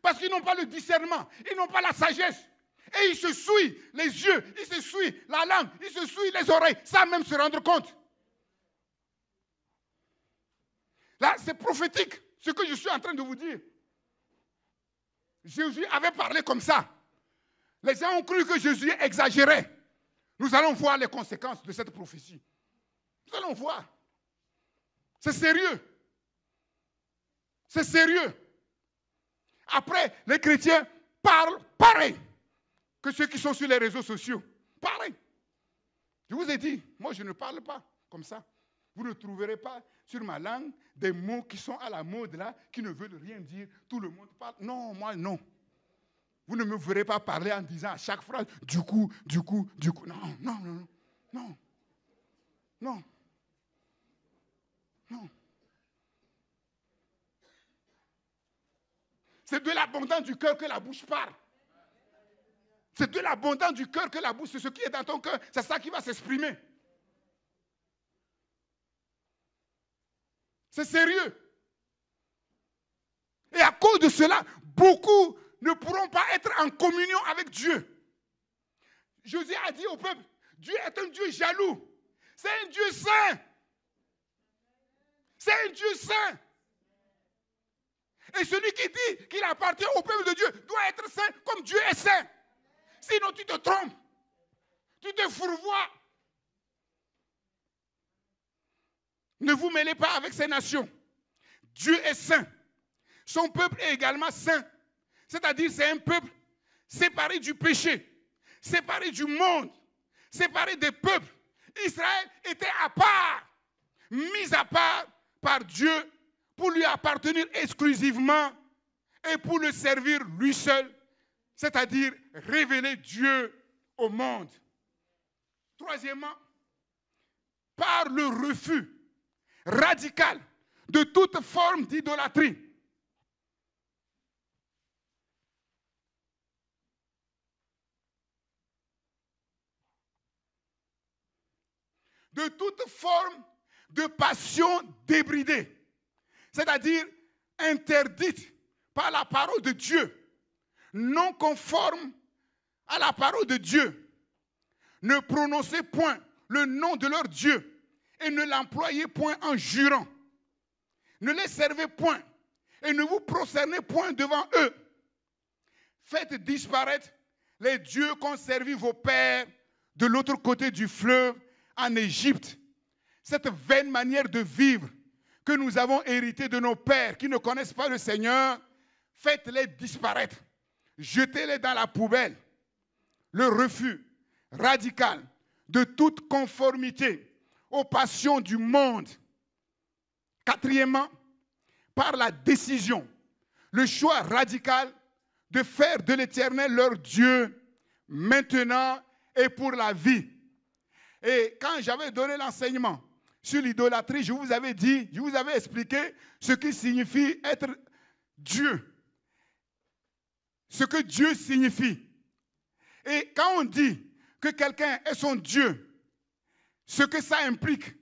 Parce qu'ils n'ont pas le discernement. Ils n'ont pas la sagesse. Et ils se souillent les yeux. Ils se souillent la langue. Ils se souillent les oreilles. Sans même se rendre compte. Là, c'est prophétique. Ce que je suis en train de vous dire. Jésus avait parlé comme ça. Les gens ont cru que Jésus exagérait. Nous allons voir les conséquences de cette prophétie. Nous allons voir. C'est sérieux. C'est sérieux. Après, les chrétiens parlent pareil que ceux qui sont sur les réseaux sociaux. Pareil. Je vous ai dit, moi je ne parle pas comme ça. Vous ne trouverez pas sur ma langue des mots qui sont à la mode là, qui ne veulent rien dire. Tout le monde parle. Non, moi non. Vous ne me verrez pas parler en disant à chaque phrase, du coup. Non. C'est de l'abondance du cœur que la bouche parle. C'est de l'abondance du cœur que la bouche, c'est ce qui est dans ton cœur, c'est ça qui va s'exprimer. C'est sérieux. Et à cause de cela, beaucoup ne pourront pas être en communion avec Dieu. Josué a dit au peuple, Dieu est un Dieu jaloux. C'est un Dieu saint. C'est un Dieu saint. Et celui qui dit qu'il appartient au peuple de Dieu doit être saint comme Dieu est saint. Sinon tu te trompes. Tu te fourvoies. Ne vous mêlez pas avec ces nations. Dieu est saint. Son peuple est également saint. C'est-à-dire c'est un peuple séparé du péché, séparé du monde, séparé des peuples. Israël était à part, mis à part par Dieu pour lui appartenir exclusivement et pour le servir lui seul, c'est-à-dire révéler Dieu au monde. Troisièmement, par le refus radical de toute forme d'idolâtrie. De toute forme de passion débridée, c'est-à-dire interdite par la parole de Dieu, non conforme à la parole de Dieu. Ne prononcez point le nom de leur Dieu et ne l'employez point en jurant. Ne les servez point et ne vous prosternez point devant eux. Faites disparaître les dieux qu'ont servi vos pères de l'autre côté du fleuve en Égypte. Cette vaine manière de vivre que nous avons héritée de nos pères qui ne connaissent pas le Seigneur, faites-les disparaître. Jetez-les dans la poubelle. Le refus radical de toute conformité aux passions du monde. Quatrièmement, par la décision, le choix radical de faire de l'Éternel leur Dieu maintenant et pour la vie. Et quand j'avais donné l'enseignement sur l'idolâtrie, je vous avais dit, je vous avais expliqué ce qui signifie être Dieu. Ce que Dieu signifie. Et quand on dit que quelqu'un est son Dieu, ce que ça implique.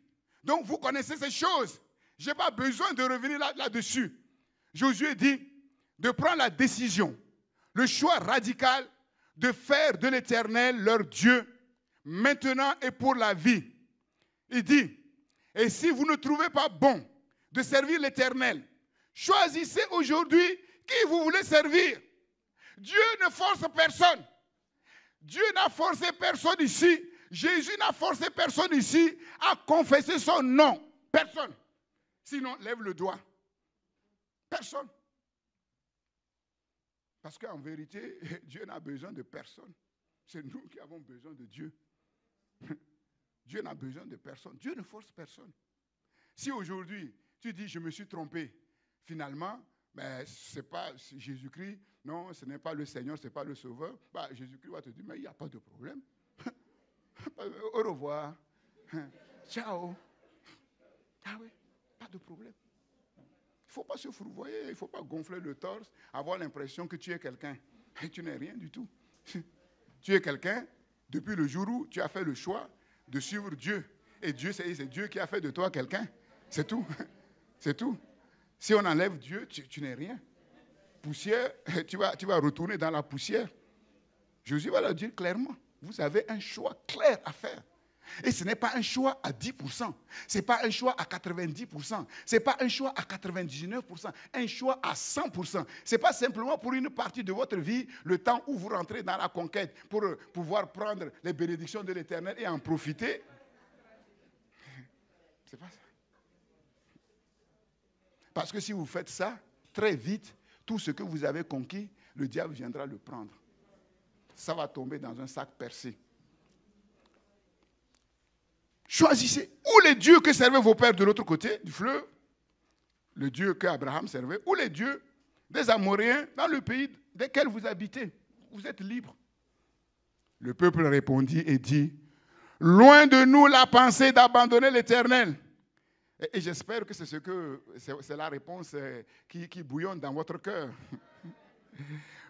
Donc vous connaissez ces choses. Je n'ai pas besoin de revenir là-dessus. Josué dit de prendre la décision, le choix radical de faire de l'Éternel leur Dieu, maintenant et pour la vie. Il dit, et si vous ne trouvez pas bon de servir l'Éternel, choisissez aujourd'hui qui vous voulez servir. Dieu ne force personne. Dieu n'a forcé personne ici. Jésus n'a forcé personne ici à confesser son nom. Personne. Sinon, lève le doigt. Personne. Parce qu'en vérité, Dieu n'a besoin de personne. C'est nous qui avons besoin de Dieu. Dieu n'a besoin de personne. Dieu ne force personne. Si aujourd'hui, tu dis, je me suis trompé, finalement, ce n'est pas Jésus-Christ, non, ce n'est pas le Seigneur, ce n'est pas le Sauveur, Jésus-Christ va te dire, mais il n'y a pas de problème. Au revoir. Ciao. Ah oui, pas de problème. Il ne faut pas se fourvoyer, il ne faut pas gonfler le torse, avoir l'impression que tu es quelqu'un. Et tu n'es rien du tout. Tu es quelqu'un depuis le jour où tu as fait le choix de suivre Dieu. Et Dieu, c'est Dieu qui a fait de toi quelqu'un. C'est tout. C'est tout. Si on enlève Dieu, tu n'es rien. Poussière, tu vas retourner dans la poussière. Jésus va leur dire clairement, vous avez un choix clair à faire. Et ce n'est pas un choix à 10%. Ce n'est pas un choix à 90%. Ce n'est pas un choix à 99%. Un choix à 100%. Ce n'est pas simplement pour une partie de votre vie, le temps où vous rentrez dans la conquête, pour pouvoir prendre les bénédictions de l'Éternel et en profiter. C'est pas ça. Parce que si vous faites ça, très vite, tout ce que vous avez conquis, le diable viendra le prendre. Ça va tomber dans un sac percé. Choisissez ou les dieux que servaient vos pères de l'autre côté du fleuve, le Dieu qu'Abraham servait, ou les dieux des Amoréens dans le pays desquels vous habitez. Vous êtes libres. Le peuple répondit et dit, loin de nous la pensée d'abandonner l'Éternel. Et j'espère que c'est la réponse qui bouillonne dans votre cœur.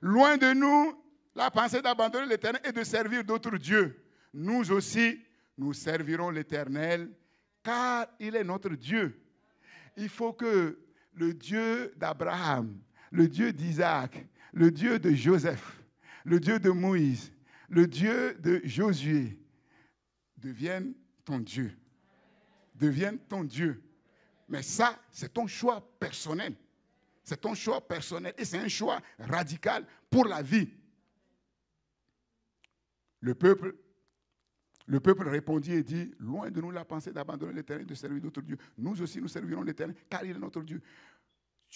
Loin de nous la pensée d'abandonner l'Éternel et de servir d'autres dieux. Nous aussi, nous servirons l'Éternel, car il est notre Dieu. Il faut que le Dieu d'Abraham, le Dieu d'Isaac, le Dieu de Joseph, le Dieu de Moïse, le Dieu de Josué devienne ton Dieu. Devienne ton Dieu. Mais ça, c'est ton choix personnel. C'est ton choix personnel et c'est un choix radical pour la vie. Le peuple répondit et dit, loin de nous la pensée d'abandonner l'Éternel et de servir d'autres dieux. Nous aussi, nous servirons l'Éternel, car il est notre Dieu.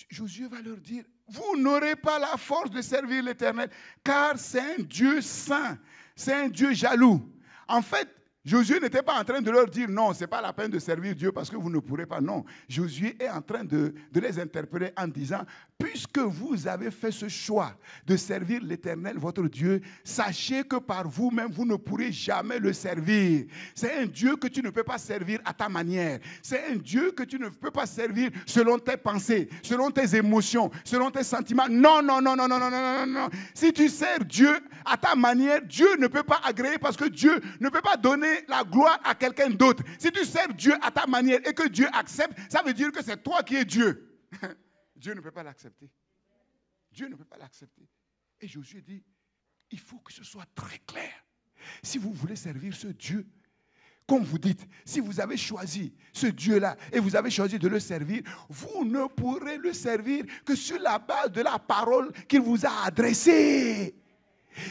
Josué va leur dire, vous n'aurez pas la force de servir l'Éternel, car c'est un Dieu saint, c'est un Dieu jaloux. En fait, Josué n'était pas en train de leur dire, non, ce n'est pas la peine de servir Dieu parce que vous ne pourrez pas. Non, Josué est en train de les interpeller en disant, puisque vous avez fait ce choix de servir l'Éternel, votre Dieu, sachez que par vous-même, vous ne pourrez jamais le servir. C'est un Dieu que tu ne peux pas servir à ta manière. C'est un Dieu que tu ne peux pas servir selon tes pensées, selon tes émotions, selon tes sentiments. Non, non, non, non, non, non, non, non, non. Si tu sers Dieu à ta manière, Dieu ne peut pas agréer parce que Dieu ne peut pas donner la gloire à quelqu'un d'autre. Si tu sers Dieu à ta manière et que Dieu accepte, ça veut dire que c'est toi qui es Dieu. Dieu ne peut pas l'accepter. Dieu ne peut pas l'accepter. Et Josué dit, il faut que ce soit très clair. Si vous voulez servir ce Dieu, comme vous dites, si vous avez choisi ce Dieu-là et vous avez choisi de le servir, vous ne pourrez le servir que sur la base de la parole qu'il vous a adressée.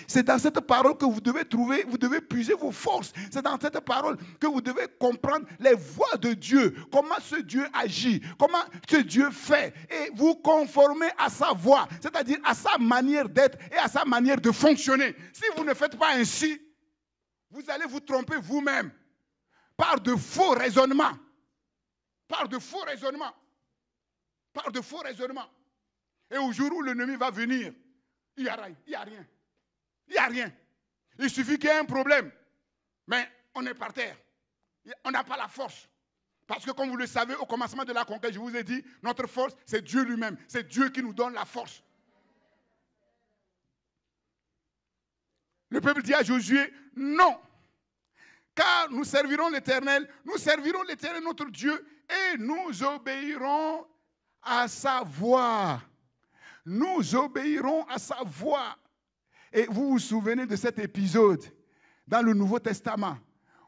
C'est dans cette parole que vous devez trouver, vous devez puiser vos forces. C'est dans cette parole que vous devez comprendre les voies de Dieu, comment ce Dieu agit, comment ce Dieu fait, et vous conformer à sa voie, c'est-à-dire à sa manière d'être et à sa manière de fonctionner. Si vous ne faites pas ainsi, vous allez vous tromper vous-même par de faux raisonnements. Par de faux raisonnements. Par de faux raisonnements. Et au jour où l'ennemi va venir, il n'y a rien. Il n'y a rien. Il suffit qu'il y ait un problème. Mais on est par terre. On n'a pas la force. Parce que comme vous le savez, au commencement de la conquête, je vous ai dit, notre force, c'est Dieu lui-même. C'est Dieu qui nous donne la force. Le peuple dit à Josué, non. Car nous servirons l'Éternel notre Dieu, et nous obéirons à sa voix. Nous obéirons à sa voix. Et vous vous souvenez de cet épisode dans le Nouveau Testament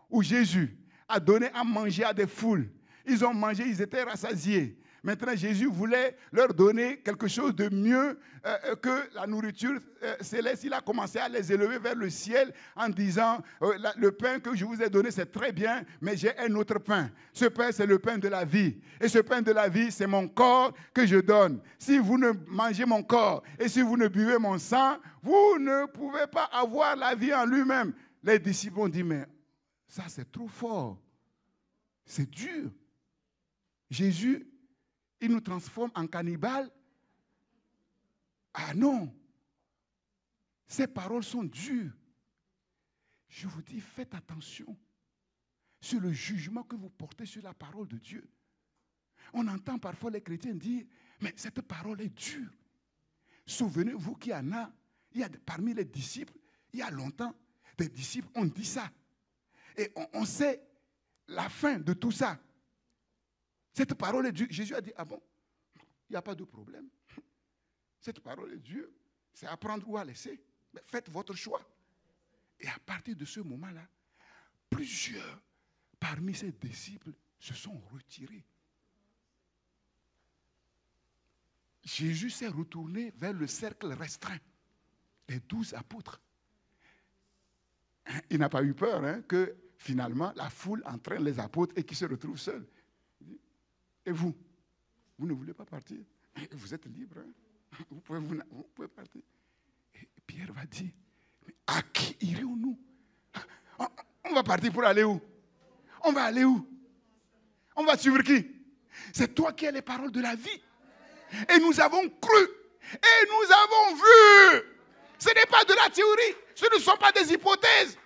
où Jésus a donné à manger à des foules. Ils ont mangé, ils étaient rassasiés. Maintenant, Jésus voulait leur donner quelque chose de mieux que la nourriture céleste. Il a commencé à les élever vers le ciel en disant, le pain que je vous ai donné, c'est très bien, mais j'ai un autre pain. Ce pain, c'est le pain de la vie. Et ce pain de la vie, c'est mon corps que je donne. Si vous ne mangez mon corps et si vous ne buvez mon sang, vous ne pouvez pas avoir la vie en lui-même. Les disciples ont dit, mais ça, c'est trop fort. C'est dur. Jésus, il nous transforme en cannibales. Ah non, ces paroles sont dures. Je vous dis, faites attention sur le jugement que vous portez sur la parole de Dieu. On entend parfois les chrétiens dire, mais cette parole est dure. Souvenez-vous qu'il y en a, parmi les disciples, il y a longtemps, des disciples ont dit ça. Et on sait la fin de tout ça. Cette parole est dure. Jésus a dit, ah bon, il n'y a pas de problème. Cette parole est dure. C'est à prendre ou à laisser. Mais faites votre choix. Et à partir de ce moment-là, plusieurs parmi ses disciples se sont retirés. Jésus s'est retourné vers le cercle restreint des 12 apôtres. Il n'a pas eu peur que finalement la foule entraîne les apôtres et qu'ils se retrouvent seuls. Et vous ne voulez pas partir? Vous êtes libre. Vous pouvez partir. Et Pierre va dire, mais à qui irons-nous? On va partir pour aller où? On va aller où? On va suivre qui? C'est toi qui as les paroles de la vie. Et nous avons cru. Et nous avons vu. Ce n'est pas de la théorie. Ce ne sont pas des hypothèses.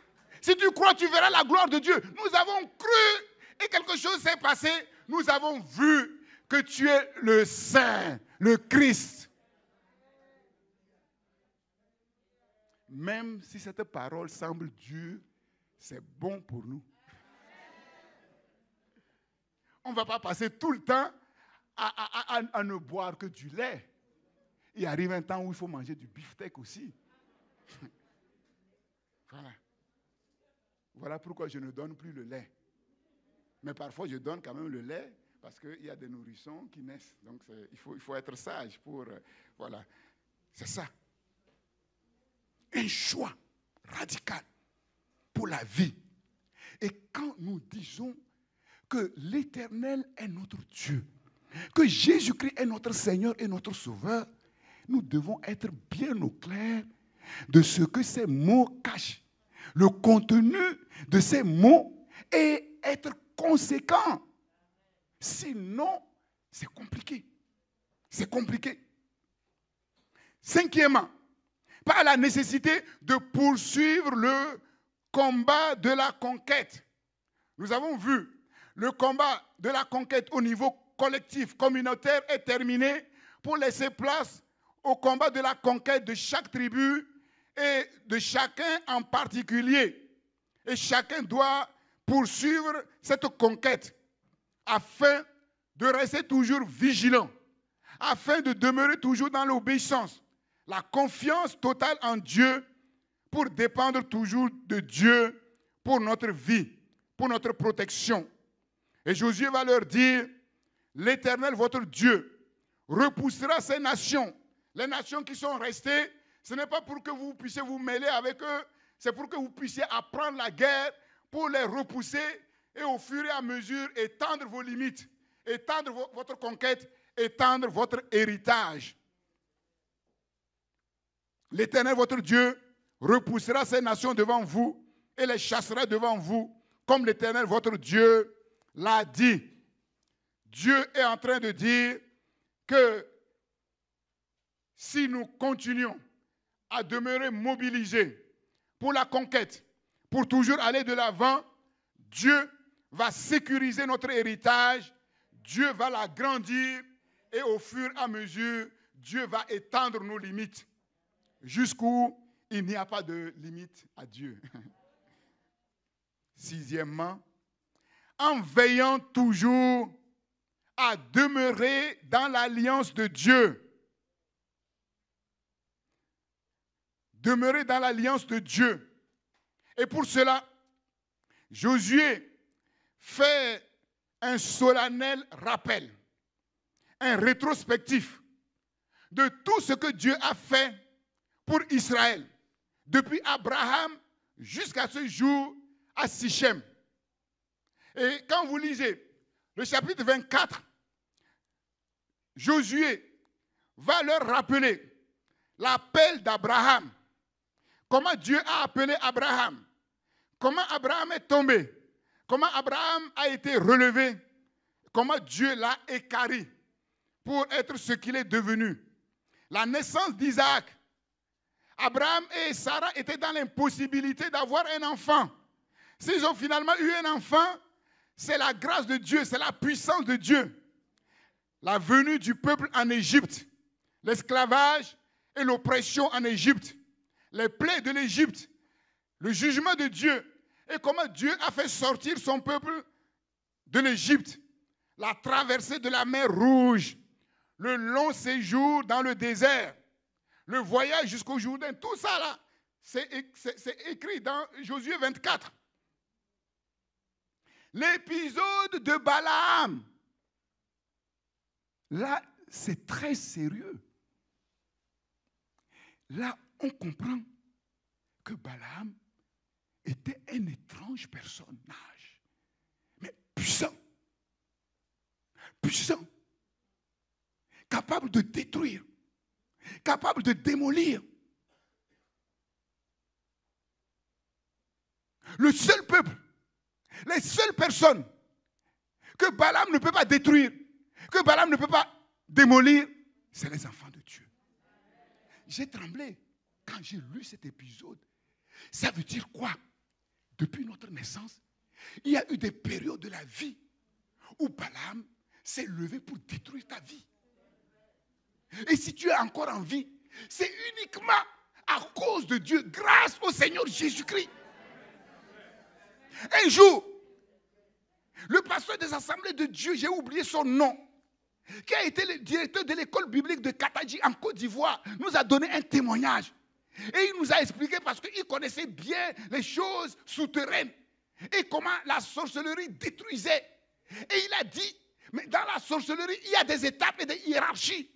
Si tu crois, tu verras la gloire de Dieu. Nous avons cru. Et quelque chose s'est passé. Nous avons vu que tu es le Saint, le Christ. Même si cette parole semble dure, c'est bon pour nous. On ne va pas passer tout le temps à ne boire que du lait. Il arrive un temps où il faut manger du beefsteak aussi. Voilà. Voilà pourquoi je ne donne plus le lait. Mais parfois, je donne quand même le lait parce qu'il y a des nourrissons qui naissent. Donc, il faut être sage pour... voilà. C'est ça. Un choix radical pour la vie. Et quand nous disons que l'Éternel est notre Dieu, que Jésus-Christ est notre Seigneur et notre Sauveur, nous devons être bien au clair de ce que ces mots cachent, le contenu de ces mots, et être conséquent. Sinon, c'est compliqué. C'est compliqué. Cinquièmement, par la nécessité de poursuivre le combat de la conquête. Nous avons vu, le combat de la conquête au niveau collectif, communautaire est terminé pour laisser place au combat de la conquête de chaque tribu et de chacun en particulier. Et chacun doit poursuivre cette conquête afin de rester toujours vigilant, afin de demeurer toujours dans l'obéissance, la confiance totale en Dieu pour dépendre toujours de Dieu pour notre vie, pour notre protection. Et Josué va leur dire, l'Éternel, votre Dieu, repoussera ces nations. Les nations qui sont restées, ce n'est pas pour que vous puissiez vous mêler avec eux, c'est pour que vous puissiez apprendre la guerre, pour les repousser et au fur et à mesure étendre vos limites, étendre votre conquête, étendre votre héritage. L'Éternel, votre Dieu, repoussera ces nations devant vous et les chassera devant vous, comme l'Éternel, votre Dieu, l'a dit. Dieu est en train de dire que si nous continuons à demeurer mobilisés pour la conquête, pour toujours aller de l'avant, Dieu va sécuriser notre héritage, Dieu va l'agrandir et au fur et à mesure, Dieu va étendre nos limites jusqu'où il n'y a pas de limite à Dieu. Sixièmement, en veillant toujours à demeurer dans l'alliance de Dieu. Demeurer dans l'alliance de Dieu. Et pour cela, Josué fait un solennel rappel, un rétrospectif de tout ce que Dieu a fait pour Israël, depuis Abraham jusqu'à ce jour à Sichem. Et quand vous lisez le chapitre 24, Josué va leur rappeler l'appel d'Abraham. Comment Dieu a appelé Abraham. Comment Abraham est tombé. Comment Abraham a été relevé. Comment Dieu l'a équarri pour être ce qu'il est devenu. La naissance d'Isaac. Abraham et Sarah étaient dans l'impossibilité d'avoir un enfant. S'ils ont finalement eu un enfant, c'est la grâce de Dieu, c'est la puissance de Dieu. La venue du peuple en Égypte, l'esclavage et l'oppression en Égypte, les plaies de l'Égypte, le jugement de Dieu et comment Dieu a fait sortir son peuple de l'Égypte, la traversée de la mer Rouge, le long séjour dans le désert, le voyage jusqu'au Jourdain, tout ça là, c'est écrit dans Josué 24. L'épisode de Balaam. Là, c'est très sérieux. Là, on comprend que Balaam était un étrange personnage, mais puissant. Puissant. Capable de détruire. Capable de démolir. Le seul peuple, les seules personnes que Balaam ne peut pas détruire, que Balaam ne peut pas démolir, c'est les enfants de Dieu. J'ai tremblé quand j'ai lu cet épisode. Ça veut dire quoi? Depuis notre naissance, il y a eu des périodes de la vie où Balaam s'est levé pour détruire ta vie. Et si tu es encore en vie, c'est uniquement à cause de Dieu, grâce au Seigneur Jésus-Christ. Un jour, le pasteur des assemblées de Dieu, j'ai oublié son nom, qui a été le directeur de l'école biblique de Kataji en Côte d'Ivoire, nous a donné un témoignage. Et il nous a expliqué parce qu'il connaissait bien les choses souterraines et comment la sorcellerie détruisait. Et il a dit, mais dans la sorcellerie, il y a des étapes et des hiérarchies.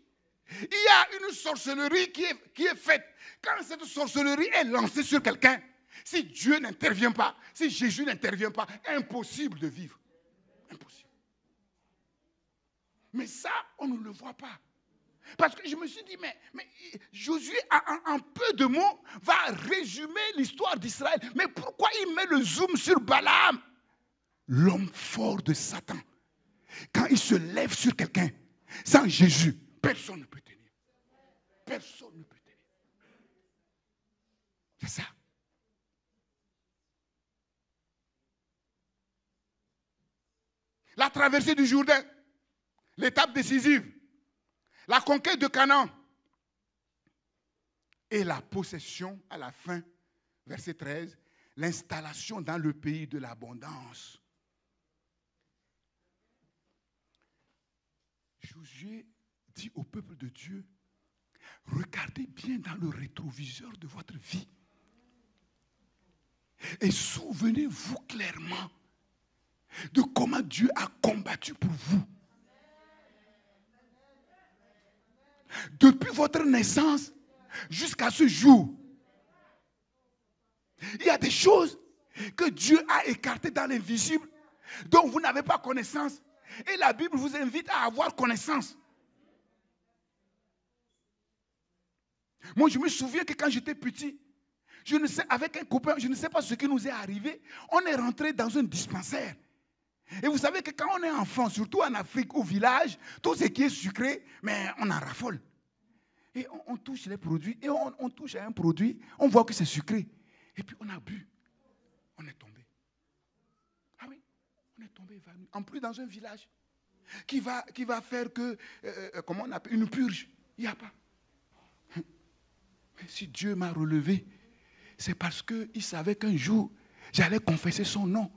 Il y a une sorcellerie qui est faite. Quand cette sorcellerie est lancée sur quelqu'un, si Dieu n'intervient pas, si Jésus n'intervient pas, impossible de vivre. Impossible. Mais ça, on ne le voit pas. Parce que je me suis dit, mais Josué, en peu de mots, va résumer l'histoire d'Israël. Mais pourquoi il met le zoom sur Balaam? L'homme fort de Satan. Quand il se lève sur quelqu'un, sans Jésus, personne ne peut tenir. Personne ne peut tenir. C'est ça. La traversée du Jourdain, l'étape décisive, la conquête de Canaan et la possession à la fin, verset 13, l'installation dans le pays de l'abondance. Josué dit au peuple de Dieu, regardez bien dans le rétroviseur de votre vie. Et souvenez-vous clairement de comment Dieu a combattu pour vous. Depuis votre naissance jusqu'à ce jour, il y a des choses que Dieu a écartées dans l'invisible, dont vous n'avez pas connaissance. Et la Bible vous invite à avoir connaissance. Moi, je me souviens que quand j'étais petit, je ne sais, avec un copain, je ne sais pas ce qui nous est arrivé. On est rentré dans un dispensaire. Et vous savez que quand on est enfant, surtout en Afrique, au village, tout ce qui est sucré, mais on en raffole. Et on touche les produits, et on touche à un produit, on voit que c'est sucré. Et puis on a bu. On est tombé. Ah oui, on est tombé évanoui. En plus, dans un village qui va faire que, comment on appelle, une purge. Il n'y a pas. Mais si Dieu m'a relevé, c'est parce qu'il savait qu'un jour, j'allais confesser son nom.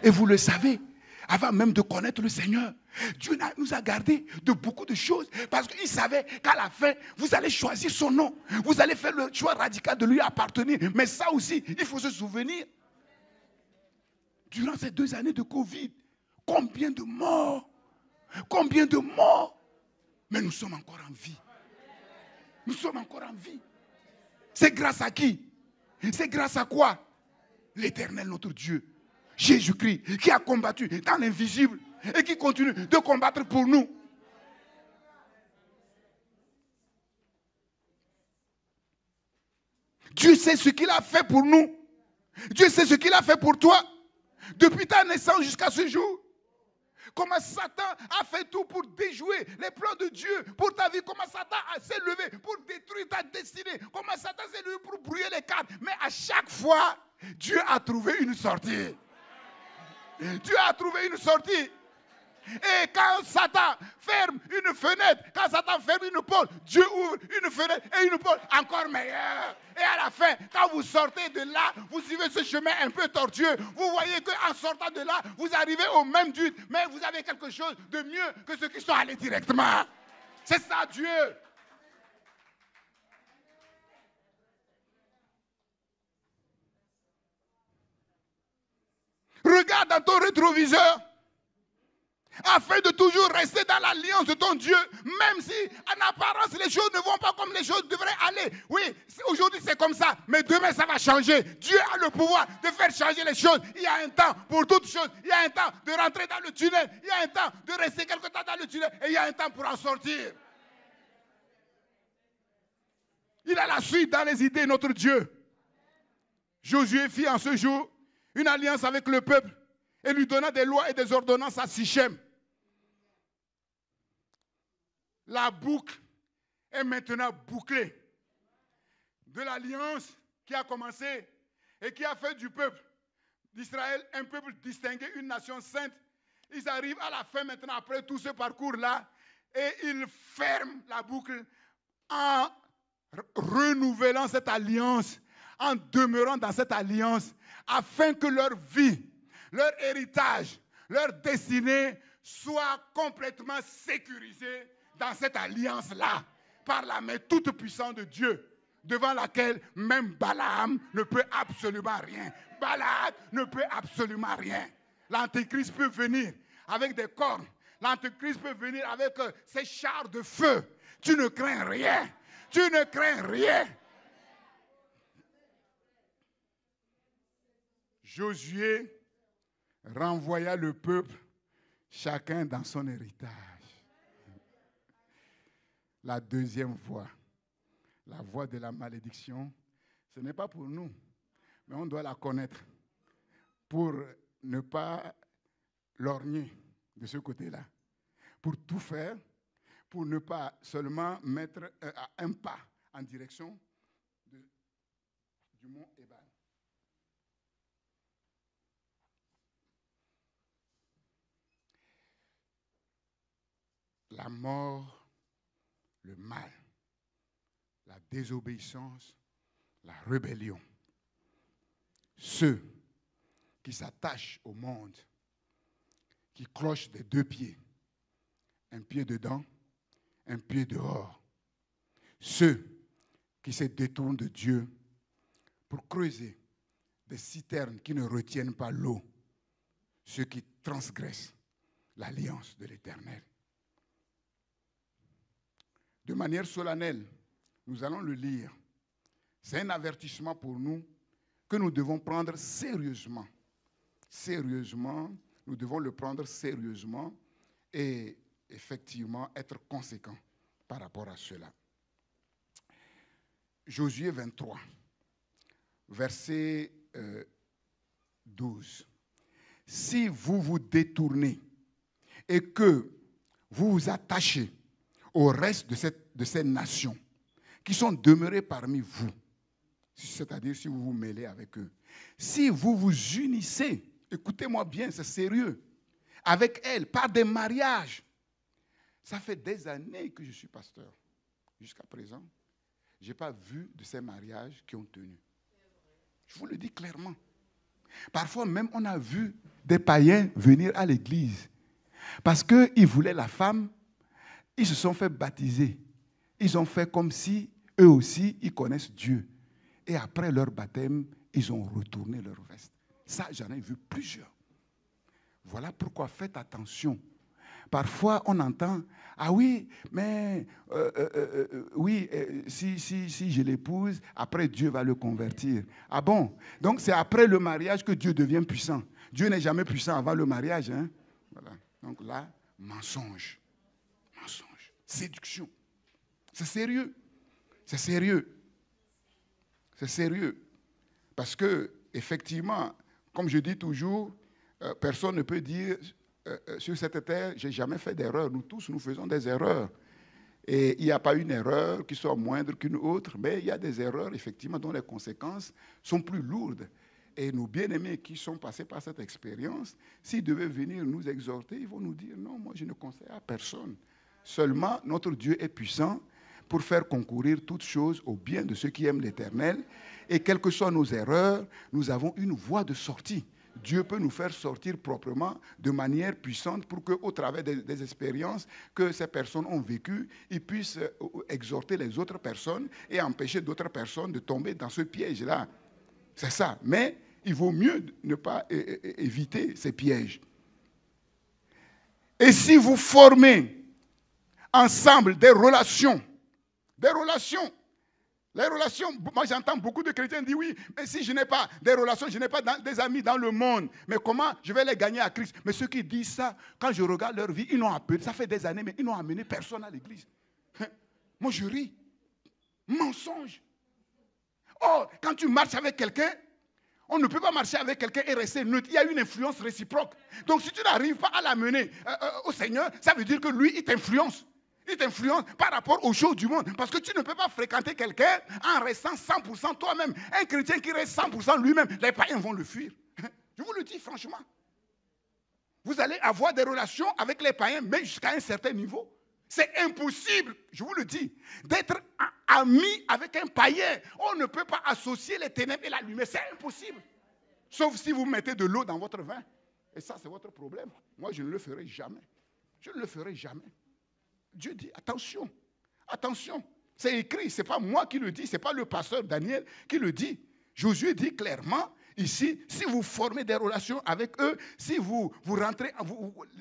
Et vous le savez, avant même de connaître le Seigneur, Dieu nous a gardés de beaucoup de choses. Parce qu'il savait qu'à la fin, vous allez choisir son nom. Vous allez faire le choix radical de lui appartenir. Mais ça aussi, il faut se souvenir. Durant ces 2 années de Covid, combien de morts? Combien de morts? Mais nous sommes encore en vie. Nous sommes encore en vie. C'est grâce à qui? C'est grâce à quoi? L'Éternel, notre Dieu, Jésus-Christ, qui a combattu dans l'invisible et qui continue de combattre pour nous. Dieu sait ce qu'il a fait pour nous. Dieu sait ce qu'il a fait pour toi. Depuis ta naissance jusqu'à ce jour. Comment Satan a fait tout pour déjouer les plans de Dieu pour ta vie. Comment Satan s'est levé pour détruire ta destinée. Comment Satan s'est levé pour brouiller les cartes. Mais à chaque fois, Dieu a trouvé une sortie. Dieu a trouvé une sortie. Et quand Satan ferme une fenêtre, quand Satan ferme une porte, Dieu ouvre une fenêtre et une porte encore meilleure. Et à la fin, quand vous sortez de là, vous suivez ce chemin un peu tortueux, vous voyez qu'en sortant de là, vous arrivez au même but, mais vous avez quelque chose de mieux que ceux qui sont allés directement. C'est ça Dieu. Regarde dans ton rétroviseur. Afin de toujours rester dans l'alliance de ton Dieu, même si en apparence les choses ne vont pas comme les choses devraient aller. Oui, aujourd'hui c'est comme ça, mais demain ça va changer. Dieu a le pouvoir de faire changer les choses. Il y a un temps pour toutes choses. Il y a un temps de rentrer dans le tunnel. Il y a un temps de rester quelque temps dans le tunnel. Et il y a un temps pour en sortir. Il a la suite dans les idées, notre Dieu. Josué fit en ce jour une alliance avec le peuple et lui donna des lois et des ordonnances à Sichem. La boucle est maintenant bouclée de l'alliance qui a commencé et qui a fait du peuple d'Israël un peuple distingué, une nation sainte. Ils arrivent à la fin maintenant, après tout ce parcours-là, et ils ferment la boucle en renouvelant cette alliance, en demeurant dans cette alliance, afin que leur vie, leur héritage, leur destinée soit complètement sécurisée dans cette alliance-là, par la main toute puissante de Dieu, devant laquelle même Balaam ne peut absolument rien. Balaam ne peut absolument rien. L'Antéchrist peut venir avec des cornes. L'Antéchrist peut venir avec ses chars de feu. Tu ne crains rien. Tu ne crains rien. Josué renvoya le peuple, chacun dans son héritage. La deuxième voie, la voie de la malédiction, ce n'est pas pour nous, mais on doit la connaître pour ne pas lorgner de ce côté-là, pour tout faire, pour ne pas seulement mettre un pas en direction du mont Ébal. La mort, le mal, la désobéissance, la rébellion. Ceux qui s'attachent au monde, qui clochent des 2 pieds, un pied dedans, un pied dehors. Ceux qui se détournent de Dieu pour creuser des citernes qui ne retiennent pas l'eau, ceux qui transgressent l'alliance de l'Éternel. De manière solennelle, nous allons le lire. C'est un avertissement pour nous que nous devons prendre sérieusement. Sérieusement, nous devons le prendre sérieusement et effectivement être conséquents par rapport à cela. Josué 23, verset 12. Si vous vous détournez et que vous vous attachez au reste de ces nations qui sont demeurées parmi vous, c'est-à-dire si vous vous mêlez avec eux, si vous vous unissez, écoutez-moi bien, c'est sérieux, avec elles par des mariages. Ça fait des années que je suis pasteur. Jusqu'à présent, je n'ai pas vu de ces mariages qui ont tenu. Je vous le dis clairement. Parfois même, on a vu des païens venir à l'église parce qu'ils voulaient la femme, ils se sont fait baptiser. Ils ont fait comme si eux aussi, ils connaissent Dieu. Et après leur baptême, ils ont retourné leur veste. Ça, j'en ai vu plusieurs. Voilà pourquoi faites attention. Parfois, on entend, ah oui, mais si je l'épouse, après Dieu va le convertir. Ah bon? Donc c'est après le mariage que Dieu devient puissant. Dieu n'est jamais puissant avant le mariage. Hein? Voilà. Donc là, mensonge. Mensonge. Séduction. C'est sérieux. C'est sérieux. C'est sérieux. Parce que, effectivement, comme je dis toujours, personne ne peut dire sur cette terre, je n'ai jamais fait d'erreur. Nous tous, nous faisons des erreurs. Et il n'y a pas une erreur qui soit moindre qu'une autre, mais il y a des erreurs, effectivement, dont les conséquences sont plus lourdes. Et nos bien-aimés qui sont passés par cette expérience, s'ils devaient venir nous exhorter, ils vont nous dire, non, moi je ne conseille à personne. Seulement, notre Dieu est puissant pour faire concourir toutes choses au bien de ceux qui aiment l'Éternel. Et quelles que soient nos erreurs, nous avons une voie de sortie. Dieu peut nous faire sortir proprement de manière puissante pour qu'au travers des expériences que ces personnes ont vécues, ils puissent exhorter les autres personnes et empêcher d'autres personnes de tomber dans ce piège-là. C'est ça. Mais il vaut mieux ne pas éviter ces pièges. Et si vous formez ensemble des relations, les relations, moi j'entends beaucoup de chrétiens dire oui, mais si je n'ai pas des relations, je n'ai pas des amis dans le monde, mais comment je vais les gagner à Christ? Mais ceux qui disent ça, quand je regarde leur vie, ils n'ont appelé, ça fait des années, mais ils n'ont amené personne à l'église. Moi je ris. Mensonge. Or, quand tu marches avec quelqu'un, on ne peut pas marcher avec quelqu'un et rester neutre. Il y a une influence réciproque. Donc si tu n'arrives pas à l'amener au Seigneur, ça veut dire que lui, il t'influence. Il t'influence par rapport aux choses du monde. Parce que tu ne peux pas fréquenter quelqu'un en restant 100% toi-même. Un chrétien qui reste 100% lui-même, les païens vont le fuir. Je vous le dis franchement. Vous allez avoir des relations avec les païens, mais jusqu'à un certain niveau. C'est impossible, je vous le dis, d'être ami avec un païen. On ne peut pas associer les ténèbres et la lumière. C'est impossible. Sauf si vous mettez de l'eau dans votre vin. Et ça, c'est votre problème. Moi, je ne le ferai jamais. Je ne le ferai jamais. Dieu dit, attention, attention. C'est écrit, ce n'est pas moi qui le dis, ce n'est pas le pasteur Daniel qui le dit. Josué dit clairement, ici, si vous formez des relations avec eux, si vous rentrez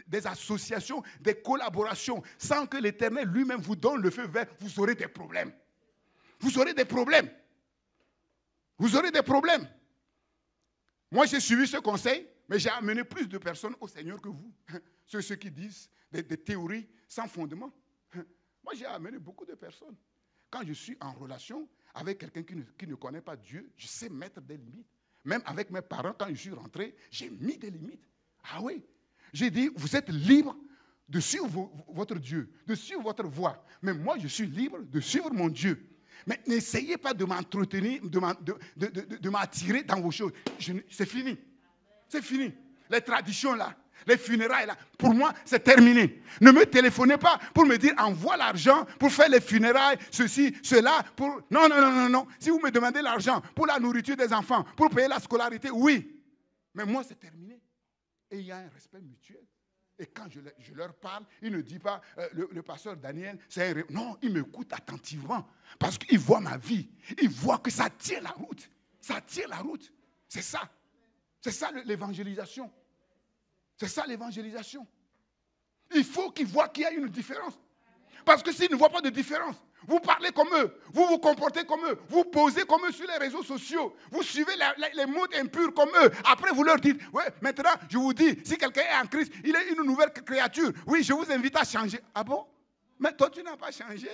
des associations, des collaborations, sans que l'Éternel lui-même vous donne le feu vert, vous aurez des problèmes. Vous aurez des problèmes. Vous aurez des problèmes. Moi, j'ai suivi ce conseil, mais j'ai amené plus de personnes au Seigneur que vous. Ceux qui disent des théories sans fondement. Moi, j'ai amené beaucoup de personnes. Quand je suis en relation avec quelqu'un qui ne connaît pas Dieu, je sais mettre des limites. Même avec mes parents, quand je suis rentré, j'ai mis des limites. Ah oui. J'ai dit, vous êtes libre de suivre votre Dieu, de suivre votre voie. Mais moi, je suis libre de suivre mon Dieu. Mais n'essayez pas de m'entretenir, de m'attirer dans vos choses. C'est fini. C'est fini. Les traditions là, les funérailles là, pour moi, c'est terminé. Ne me téléphonez pas pour me dire envoie l'argent pour faire les funérailles, ceci, cela. Non, non, non, non, non. Si vous me demandez l'argent pour la nourriture des enfants, pour payer la scolarité, oui. Mais moi, c'est terminé. Et il y a un respect mutuel. Et quand je leur parle, il ne dit pas, le pasteur Daniel, c'est un... Non, il m'écoute attentivement. Parce qu'il voit ma vie. Il voit que ça tient la route. Ça tient la route. C'est ça. C'est ça l'évangélisation. C'est ça l'évangélisation. Il faut qu'ils voient qu'il y a une différence. Parce que s'ils ne voient pas de différence, vous parlez comme eux, vous vous comportez comme eux, vous posez comme eux sur les réseaux sociaux, vous suivez les modes impurs comme eux. Après, vous leur dites, ouais, maintenant, je vous dis, si quelqu'un est en Christ, il est une nouvelle créature. Oui, je vous invite à changer. Ah bon? Mais toi, tu n'as pas changé.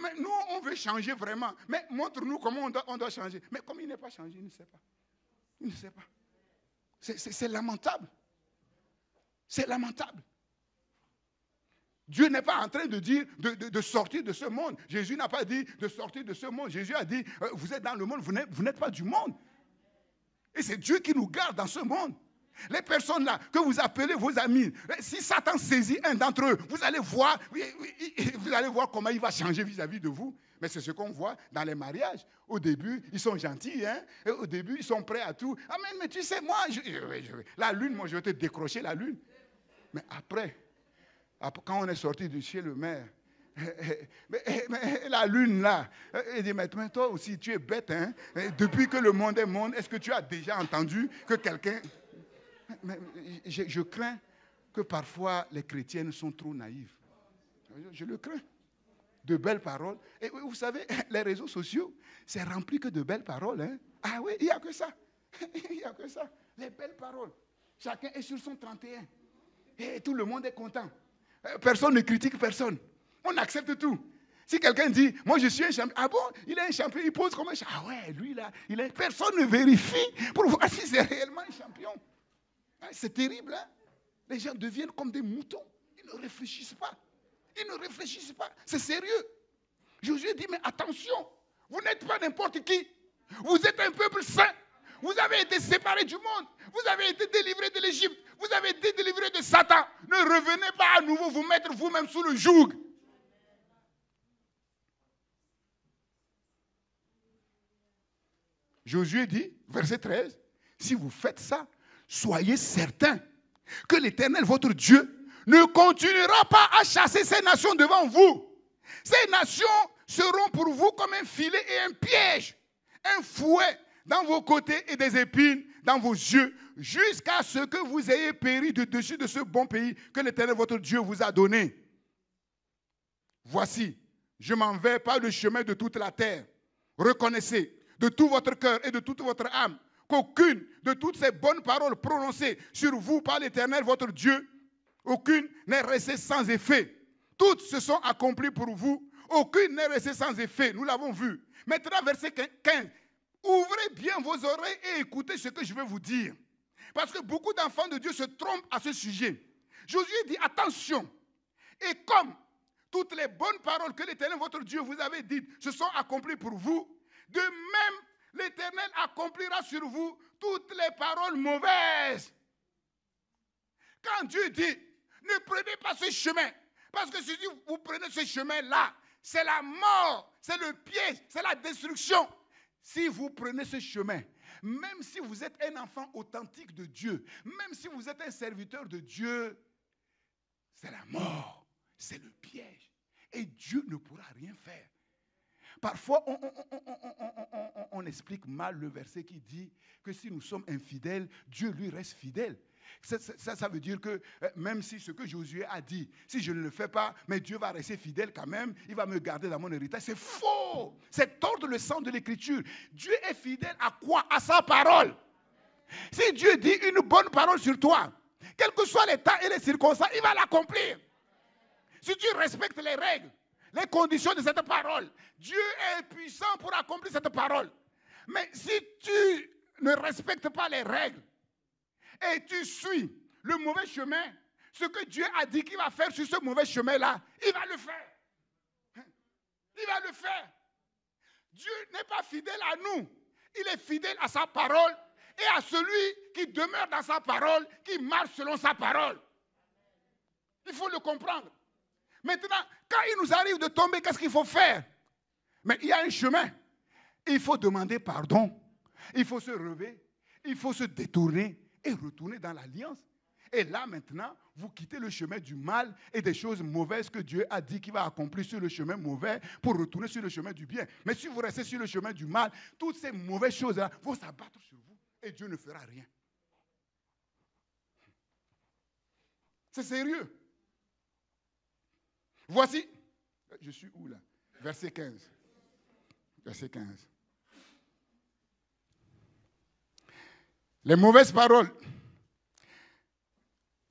Mais nous, on veut changer vraiment. Mais montre-nous comment on doit changer. Mais comme il n'est pas changé, il ne sait pas. Il ne sait pas. C'est lamentable. C'est lamentable. Dieu n'est pas en train de dire de sortir de ce monde. Jésus n'a pas dit de sortir de ce monde. Jésus a dit, vous êtes dans le monde, vous n'êtes pas du monde. Et c'est Dieu qui nous garde dans ce monde. Les personnes là que vous appelez vos amis, si Satan saisit un d'entre eux, vous allez voir comment il va changer vis-à-vis de vous. Mais c'est ce qu'on voit dans les mariages. Au début, ils sont gentils, hein? Et au début, ils sont prêts à tout. Ah mais tu sais, moi, la lune, moi je vais te décrocher la lune. Mais après, quand on est sorti de chez le maire, mais la lune là, il dit, mais toi aussi tu es bête, hein? Depuis que le monde est monde, est-ce que tu as déjà entendu que quelqu'un... Mais je crains que parfois les chrétiennes sont trop naïves. Je le crains. De belles paroles. Et vous savez, les réseaux sociaux, c'est rempli que de belles paroles. Hein? Ah oui, il n'y a que ça. Il n'y a que ça. Les belles paroles. Chacun est sur son 31. Et tout le monde est content. Personne ne critique personne. On accepte tout. Si quelqu'un dit, moi je suis un champion, ah bon, il est un champion, il pose comme un champion. Ah ouais, lui là, personne ne vérifie pour voir si c'est réellement un champion. C'est terrible, hein? Les gens deviennent comme des moutons. Ils ne réfléchissent pas. Ils ne réfléchissent pas. C'est sérieux. Josué dit, mais attention, vous n'êtes pas n'importe qui. Vous êtes un peuple saint. Vous avez été séparés du monde. Vous avez été délivrés de l'Égypte. Vous avez été délivrés de Satan. Ne revenez pas à nouveau vous mettre vous-même sous le joug. Josué dit, verset 13, si vous faites ça, soyez certains que l'Éternel, votre Dieu, ne continuera pas à chasser ces nations devant vous. Ces nations seront pour vous comme un filet et un piège, un fouet dans vos côtés et des épines dans vos yeux, jusqu'à ce que vous ayez péri de dessus de ce bon pays que l'Éternel, votre Dieu, vous a donné. Voici, je m'en vais par le chemin de toute la terre. Reconnaissez de tout votre cœur et de toute votre âme qu'aucune de toutes ces bonnes paroles prononcées sur vous par l'Éternel, votre Dieu, aucune n'est restée sans effet. Toutes se sont accomplies pour vous. Aucune n'est restée sans effet. Nous l'avons vu. Maintenant, verset 15. Ouvrez bien vos oreilles et écoutez ce que je vais vous dire. Parce que beaucoup d'enfants de Dieu se trompent à ce sujet. Josué dit, attention. Et comme toutes les bonnes paroles que l'Éternel, votre Dieu, vous avait dites se sont accomplies pour vous, de même, l'Éternel accomplira sur vous toutes les paroles mauvaises. Quand Dieu dit, ne prenez pas ce chemin, parce que si vous prenez ce chemin-là, c'est la mort, c'est le piège, c'est la destruction. Si vous prenez ce chemin, même si vous êtes un enfant authentique de Dieu, même si vous êtes un serviteur de Dieu, c'est la mort, c'est le piège. Et Dieu ne pourra rien faire. Parfois, on explique mal le verset qui dit que si nous sommes infidèles, Dieu lui reste fidèle. Ça veut dire que même si ce que Josué a dit, si je ne le fais pas, mais Dieu va rester fidèle quand même, il va me garder dans mon héritage. C'est faux. C'est tordre le sens de l'Écriture. Dieu est fidèle à quoi? À sa parole. Si Dieu dit une bonne parole sur toi, quels que soient les temps et les circonstances, il va l'accomplir. Si tu respectes les règles, les conditions de cette parole, Dieu est puissant pour accomplir cette parole. Mais si tu ne respectes pas les règles et tu suis le mauvais chemin, ce que Dieu a dit qu'il va faire sur ce mauvais chemin-là, il va le faire. Il va le faire. Dieu n'est pas fidèle à nous. Il est fidèle à sa parole et à celui qui demeure dans sa parole, qui marche selon sa parole. Il faut le comprendre. Maintenant, quand il nous arrive de tomber, qu'est-ce qu'il faut faire? Mais il y a un chemin. Il faut demander pardon. Il faut se relever. Il faut se détourner et retourner dans l'alliance. Et là, maintenant, vous quittez le chemin du mal et des choses mauvaises que Dieu a dit qu'il va accomplir sur le chemin mauvais pour retourner sur le chemin du bien. Mais si vous restez sur le chemin du mal, toutes ces mauvaises choses-là vont s'abattre sur vous. et Dieu ne fera rien. C'est sérieux. Voici, je suis où là? Verset 15. Verset 15. Les mauvaises paroles.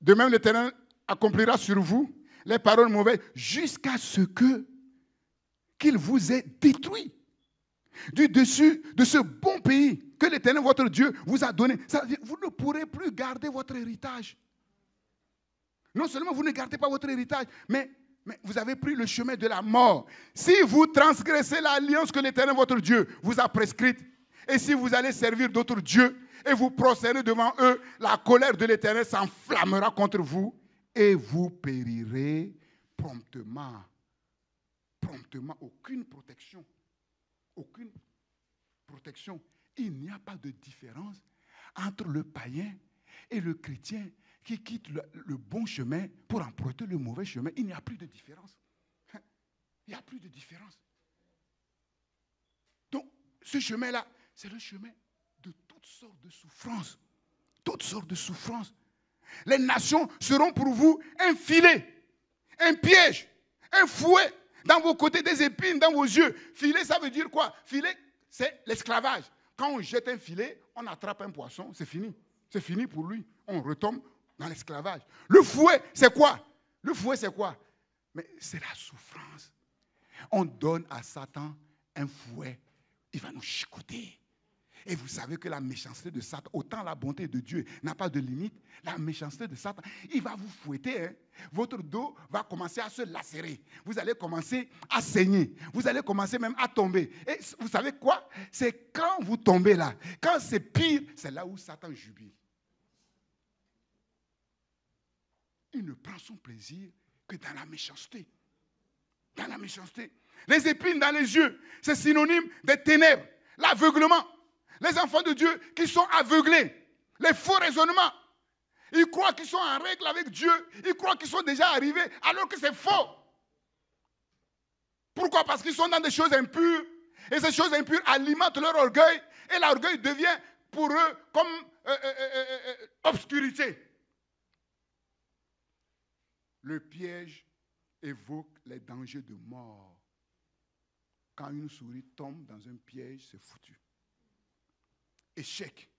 De même, l'Éternel accomplira sur vous les paroles mauvaises jusqu'à ce qu'il vous ait détruit du dessus de ce bon pays que l'Éternel, votre Dieu, vous a donné. Ça veut dire, vous ne pourrez plus garder votre héritage. Non seulement vous ne gardez pas votre héritage, mais vous avez pris le chemin de la mort. Si vous transgressez l'alliance que l'Éternel, votre Dieu, vous a prescrite, et si vous allez servir d'autres dieux, et vous procédez devant eux, la colère de l'Éternel s'enflammera contre vous, et vous périrez promptement. Promptement, aucune protection. Aucune protection. Il n'y a pas de différence entre le païen et le chrétien qui quitte le bon chemin pour emprunter le mauvais chemin. Il n'y a plus de différence. Il n'y a plus de différence. Donc, ce chemin-là, c'est le chemin de toutes sortes de souffrances. Toutes sortes de souffrances. Les nations seront pour vous un filet, un piège, un fouet dans vos côtés, des épines dans vos yeux. Filet, ça veut dire quoi? Filet, c'est l'esclavage. Quand on jette un filet, on attrape un poisson, c'est fini. C'est fini pour lui. On retombe dans l'esclavage. Le fouet, c'est quoi? Le fouet, c'est quoi? Mais c'est la souffrance. On donne à Satan un fouet. Il va nous chicoter. Et vous savez que la méchanceté de Satan, autant la bonté de Dieu n'a pas de limite, la méchanceté de Satan, il va vous fouetter. Hein. Votre dos va commencer à se lacérer. Vous allez commencer à saigner. Vous allez commencer même à tomber. Et vous savez quoi? C'est quand vous tombez là, quand c'est pire, c'est là où Satan jubile. Il ne prend son plaisir que dans la méchanceté. Dans la méchanceté. Les épines dans les yeux, c'est synonyme des ténèbres, l'aveuglement. Les enfants de Dieu qui sont aveuglés, les faux raisonnements. Ils croient qu'ils sont en règle avec Dieu. Ils croient qu'ils sont déjà arrivés alors que c'est faux. Pourquoi? Parce qu'ils sont dans des choses impures. Et ces choses impures alimentent leur orgueil. Et l'orgueil devient pour eux comme obscurité. Le piège évoque les dangers de mort. Quand une souris tombe dans un piège, c'est foutu. Échec,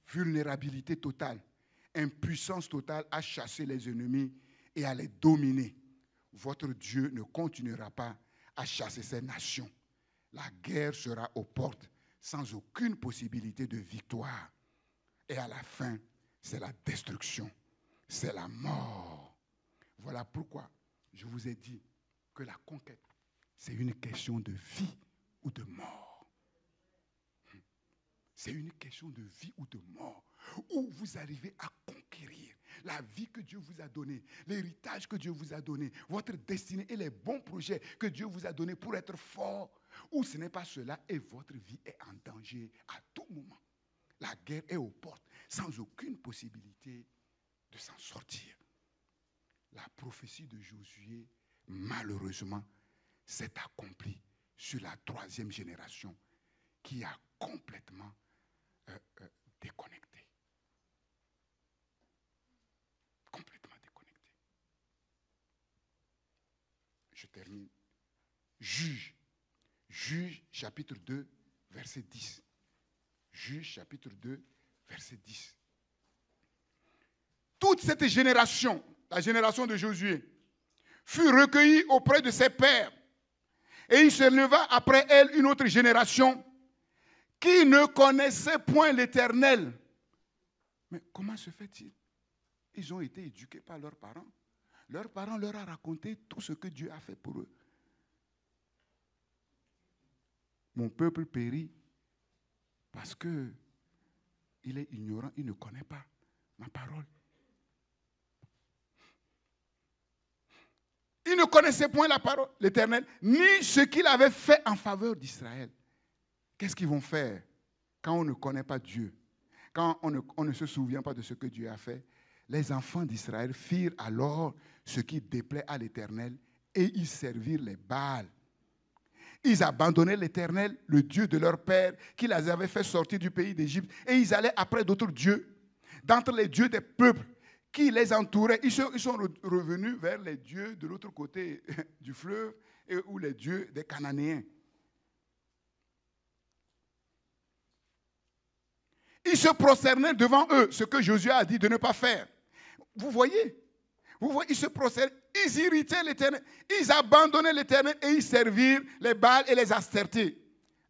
vulnérabilité totale, impuissance totale à chasser les ennemis et à les dominer. Votre Dieu ne continuera pas à chasser ces nations. La guerre sera aux portes sans aucune possibilité de victoire. Et à la fin, c'est la destruction, c'est la mort. Voilà pourquoi je vous ai dit que la conquête, c'est une question de vie ou de mort. C'est une question de vie ou de mort, où vous arrivez à conquérir la vie que Dieu vous a donnée, l'héritage que Dieu vous a donné, votre destinée et les bons projets que Dieu vous a donnés pour être fort, ou ce n'est pas cela et votre vie est en danger à tout moment. La guerre est aux portes, sans aucune possibilité de s'en sortir. La prophétie de Josué, malheureusement, s'est accomplie sur la 3e génération qui a complètement déconnecté. Complètement déconnecté. Je termine. Juge chapitre 2, verset 10. Juge chapitre 2, verset 10. Toute cette génération, la génération de Josué, fut recueillie auprès de ses pères. Et il se leva après elle une autre génération qui ne connaissait point l'Éternel. Mais comment se fait-il? Ils ont été éduqués par leurs parents. Leurs parents leur ont raconté tout ce que Dieu a fait pour eux. Mon peuple périt parce qu'il est ignorant, il ne connaît pas ma parole. Ils ne connaissaient point la parole, l'Éternel, ni ce qu'il avait fait en faveur d'Israël. Qu'est-ce qu'ils vont faire quand on ne connaît pas Dieu? Quand on ne se souvient pas de ce que Dieu a fait? Les enfants d'Israël firent alors ce qui déplaît à l'Éternel et ils servirent les Baals. Ils abandonnaient l'Éternel, le Dieu de leur père, qui les avait fait sortir du pays d'Égypte. Et ils allaient après d'autres dieux, d'entre les dieux des peuples qui les entouraient. Ils sont revenus vers les dieux de l'autre côté du fleuve, ou les dieux des Cananéens. Ils se prosternaient devant eux, ce que Josué a dit de ne pas faire. Vous voyez, ils se prosternaient, ils irritaient l'Éternel, ils abandonnaient l'Éternel et ils servirent les Baals et les Astartés.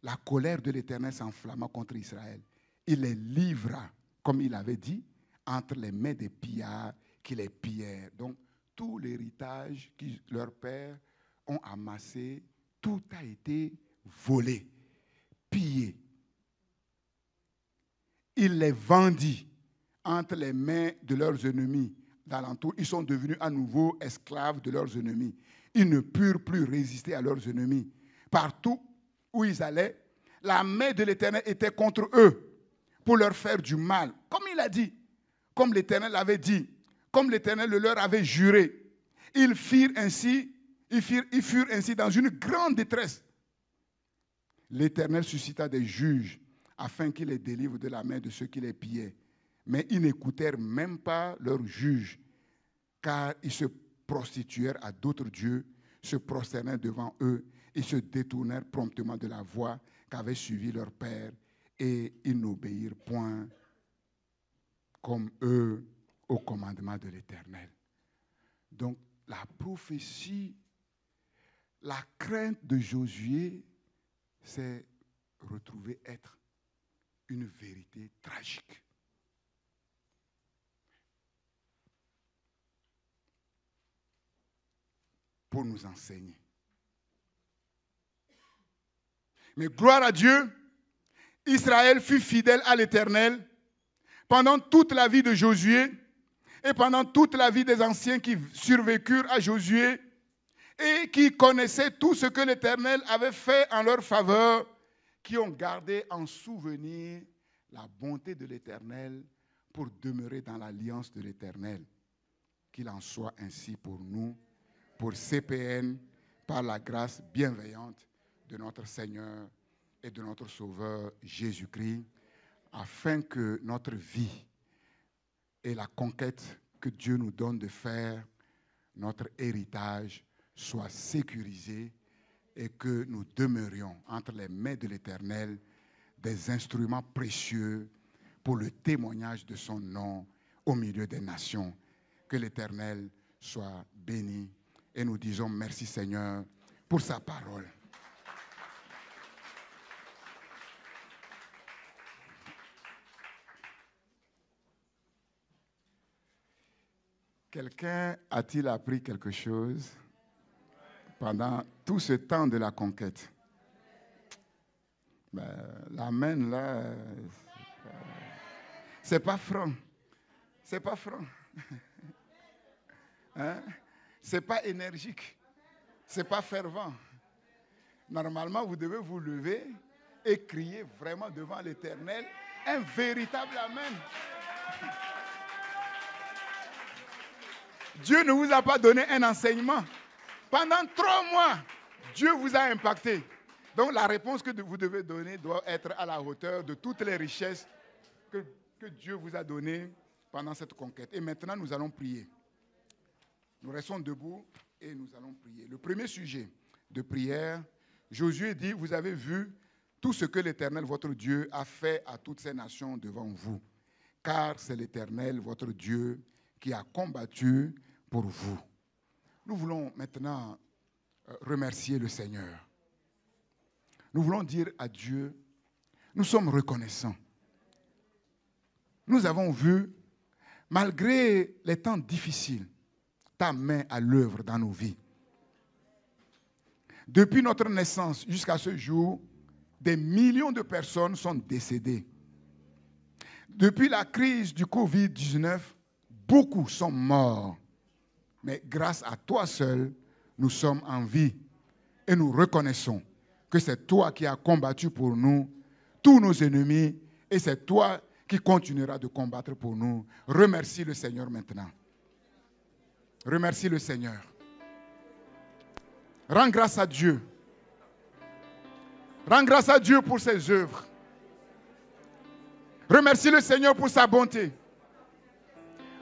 La colère de l'Éternel s'enflamma contre Israël. Il les livra, comme il avait dit, entre les mains des pillards qui les pillèrent. Donc, tout l'héritage que leurs pères ont amassé, tout a été volé, pillé. Il les vendit entre les mains de leurs ennemis d'alentour. Ils sont devenus à nouveau esclaves de leurs ennemis. Ils ne purent plus résister à leurs ennemis. Partout où ils allaient, la main de l'Éternel était contre eux pour leur faire du mal. Comme il a dit, comme l'Éternel l'avait dit, comme l'Éternel le leur avait juré. Ils furent ainsi dans une grande détresse. L'Éternel suscita des juges afin qu'ils les délivrent de la main de ceux qui les pillaient. Mais ils n'écoutèrent même pas leurs juges, car ils se prostituèrent à d'autres dieux, se prosternèrent devant eux et se détournèrent promptement de la voie qu'avaient suivi leur père, et ils n'obéirent point comme eux au commandement de l'Éternel. Donc, la prophétie, la crainte de Josué s'est retrouvée être une vérité tragique. Pour nous enseigner. Mais gloire à Dieu, Israël fut fidèle à l'Éternel pendant toute la vie de Josué et pendant toute la vie des anciens qui survécurent à Josué et qui connaissaient tout ce que l'Éternel avait fait en leur faveur, qui ont gardé en souvenir la bonté de l'Éternel pour demeurer dans l'alliance de l'Éternel. Qu'il en soit ainsi pour nous, pour CPN, par la grâce bienveillante de notre Seigneur et de notre Sauveur Jésus-Christ, afin que notre vie et la conquête que Dieu nous donne de faire, notre héritage, soient sécurisés et que nous demeurions entre les mains de l'Éternel des instruments précieux pour le témoignage de son nom au milieu des nations. Que l'Éternel soit béni. Et nous disons merci Seigneur pour sa parole. Quelqu'un a-t-il appris quelque chose pendant tout ce temps de la conquête? L'amen là, c'est pas franc. C'est pas franc. Hein? C'est pas énergique. C'est pas fervent. Normalement, vous devez vous lever et crier vraiment devant l'Éternel un véritable amen. Dieu ne vous a pas donné un enseignement. Pendant 3 mois, Dieu vous a impacté. Donc la réponse que vous devez donner doit être à la hauteur de toutes les richesses que Dieu vous a données pendant cette conquête. Et maintenant, nous allons prier. Nous restons debout et nous allons prier. Le premier sujet de prière, Josué dit, vous avez vu tout ce que l'Éternel, votre Dieu, a fait à toutes ces nations devant vous. Car c'est l'Éternel, votre Dieu, qui a combattu pour vous. Nous voulons maintenant remercier le Seigneur. Nous voulons dire à Dieu, nous sommes reconnaissants. Nous avons vu, malgré les temps difficiles, ta main à l'œuvre dans nos vies. Depuis notre naissance jusqu'à ce jour, des millions de personnes sont décédées. Depuis la crise du Covid-19, beaucoup sont morts. Mais grâce à toi seul, nous sommes en vie. Et nous reconnaissons que c'est toi qui as combattu pour nous tous nos ennemis. Et c'est toi qui continueras de combattre pour nous. Remercie le Seigneur maintenant. Remercie le Seigneur. Rends grâce à Dieu. Rends grâce à Dieu pour ses œuvres. Remercie le Seigneur pour sa bonté.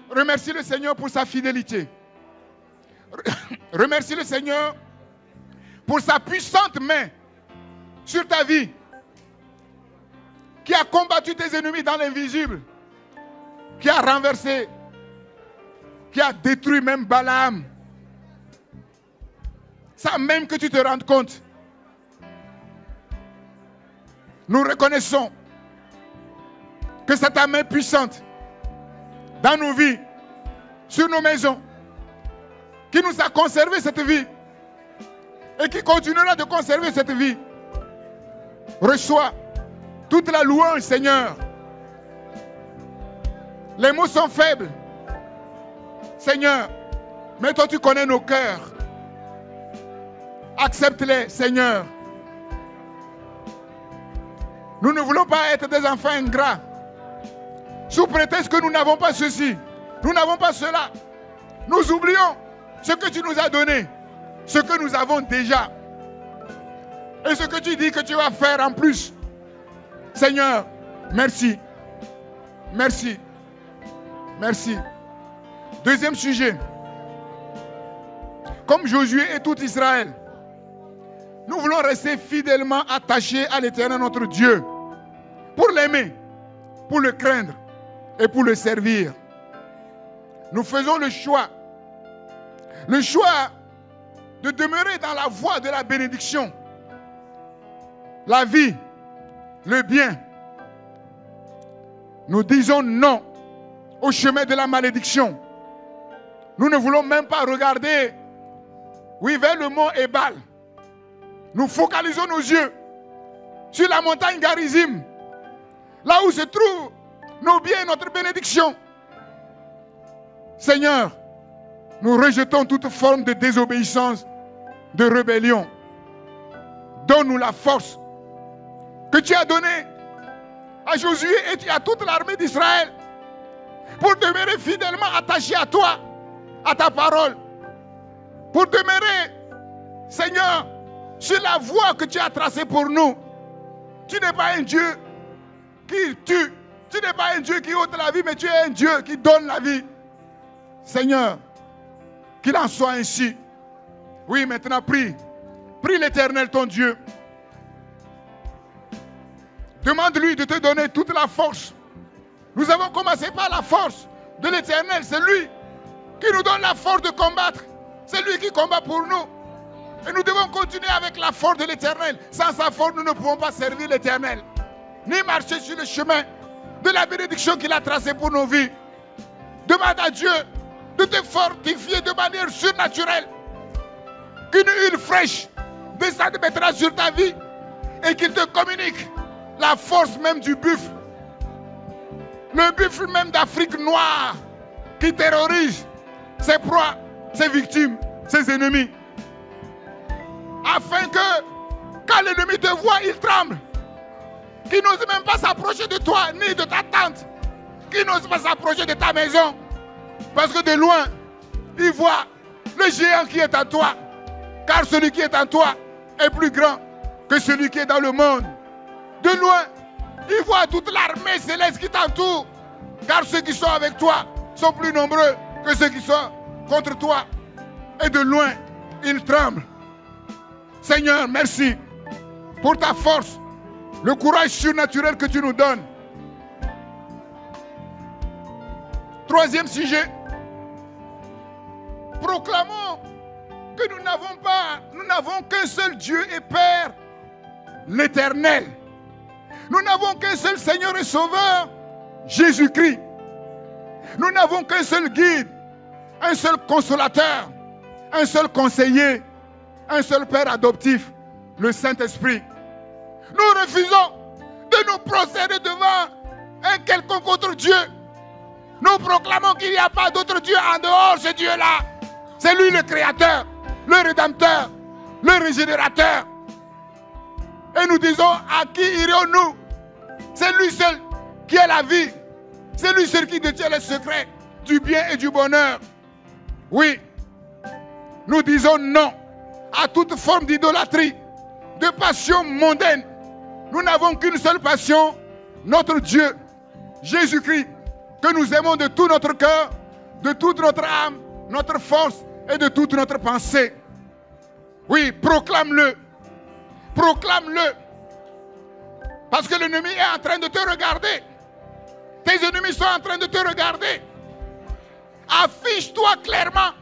Remercie le Seigneur pour sa fidélité. Remercie le Seigneur pour sa puissante main sur ta vie, qui a combattu tes ennemis dans l'invisible, qui a renversé, qui a détruit même Balaam, sans même que tu te rendes compte. Nous reconnaissons que c'est ta main puissante dans nos vies, sur nos maisons, qui nous a conservé cette vie et qui continuera de conserver cette vie. Reçois toute la louange, Seigneur. Les mots sont faibles, Seigneur, mais toi tu connais nos cœurs. Accepte-les, Seigneur. Nous ne voulons pas être des enfants ingrats, sous prétexte que nous n'avons pas ceci, nous n'avons pas cela. Nous oublions ce que tu nous as donné, ce que nous avons déjà, et ce que tu dis que tu vas faire en plus. Seigneur, merci. Merci. Merci. Deuxième sujet. Comme Josué et tout Israël, nous voulons rester fidèlement attachés à l'Éternel notre Dieu, pour l'aimer, pour le craindre et pour le servir. Nous faisons le choix de demeurer dans la voie de la bénédiction, la vie, le bien. Nous disons non au chemin de la malédiction. Nous ne voulons même pas regarder, oui, vers le mont Ébal. Nous focalisons nos yeux sur la montagne Garizim, là où se trouvent nos biens et notre bénédiction. Seigneur, nous rejetons toute forme de désobéissance, de rébellion. Donne-nous la force que tu as donnée à Josué et à toute l'armée d'Israël pour demeurer fidèlement attachés à toi, à ta parole, pour demeurer, Seigneur, sur la voie que tu as tracée pour nous. Tu n'es pas un Dieu qui tue, tu n'es pas un Dieu qui ôte la vie, mais tu es un Dieu qui donne la vie. Seigneur, qu'il en soit ainsi. Oui, maintenant prie. Prie l'Éternel ton Dieu. Demande-lui de te donner toute la force. Nous avons commencé par la force de l'Éternel. C'est lui qui nous donne la force de combattre. C'est lui qui combat pour nous. Et nous devons continuer avec la force de l'Éternel. Sans sa force, nous ne pouvons pas servir l'Éternel, ni marcher sur le chemin de la bénédiction qu'il a tracé pour nos vies. Demande à Dieu de te fortifier de manière surnaturelle. Qu'une huile fraîche descende maintenant sur ta vie et qu'il te communique la force même du buffle. Le buffle même d'Afrique noire qui terrorise ses proies, ses victimes, ses ennemis. Afin que quand l'ennemi te voit, il tremble. Qu'il n'ose même pas s'approcher de toi ni de ta tente. Qu'il n'ose pas s'approcher de ta maison. Parce que de loin, il voit le géant qui est en toi. Car celui qui est en toi est plus grand que celui qui est dans le monde. De loin, il voit toute l'armée céleste qui t'entoure. Car ceux qui sont avec toi sont plus nombreux que ceux qui sont contre toi. Et de loin, il tremble. Seigneur, merci pour ta force, le courage surnaturel que tu nous donnes. Troisième sujet. Proclamons que nous n'avons qu'un seul Dieu et Père, l'Éternel. Nous n'avons qu'un seul Seigneur et Sauveur, Jésus-Christ. Nous n'avons qu'un seul guide, un seul consolateur, un seul conseiller, un seul Père adoptif, le Saint-Esprit. Nous refusons de nous procéder devant un quelconque autre Dieu. Nous proclamons qu'il n'y a pas d'autre Dieu en dehors de ce Dieu-là. C'est lui le Créateur, le Rédempteur, le Régénérateur. Et nous disons, à qui irons-nous? C'est lui seul qui a la vie. C'est lui seul qui détient les secrets du bien et du bonheur. Oui, nous disons non à toute forme d'idolâtrie, de passion mondaine Nous n'avons qu'une seule passion, notre Dieu, Jésus-Christ, que nous aimons de tout notre cœur, de toute notre âme, notre force et de toute notre pensée. Oui, proclame-le. Proclame-le. Parce que l'ennemi est en train de te regarder. Tes ennemis sont en train de te regarder. Affiche-toi clairement.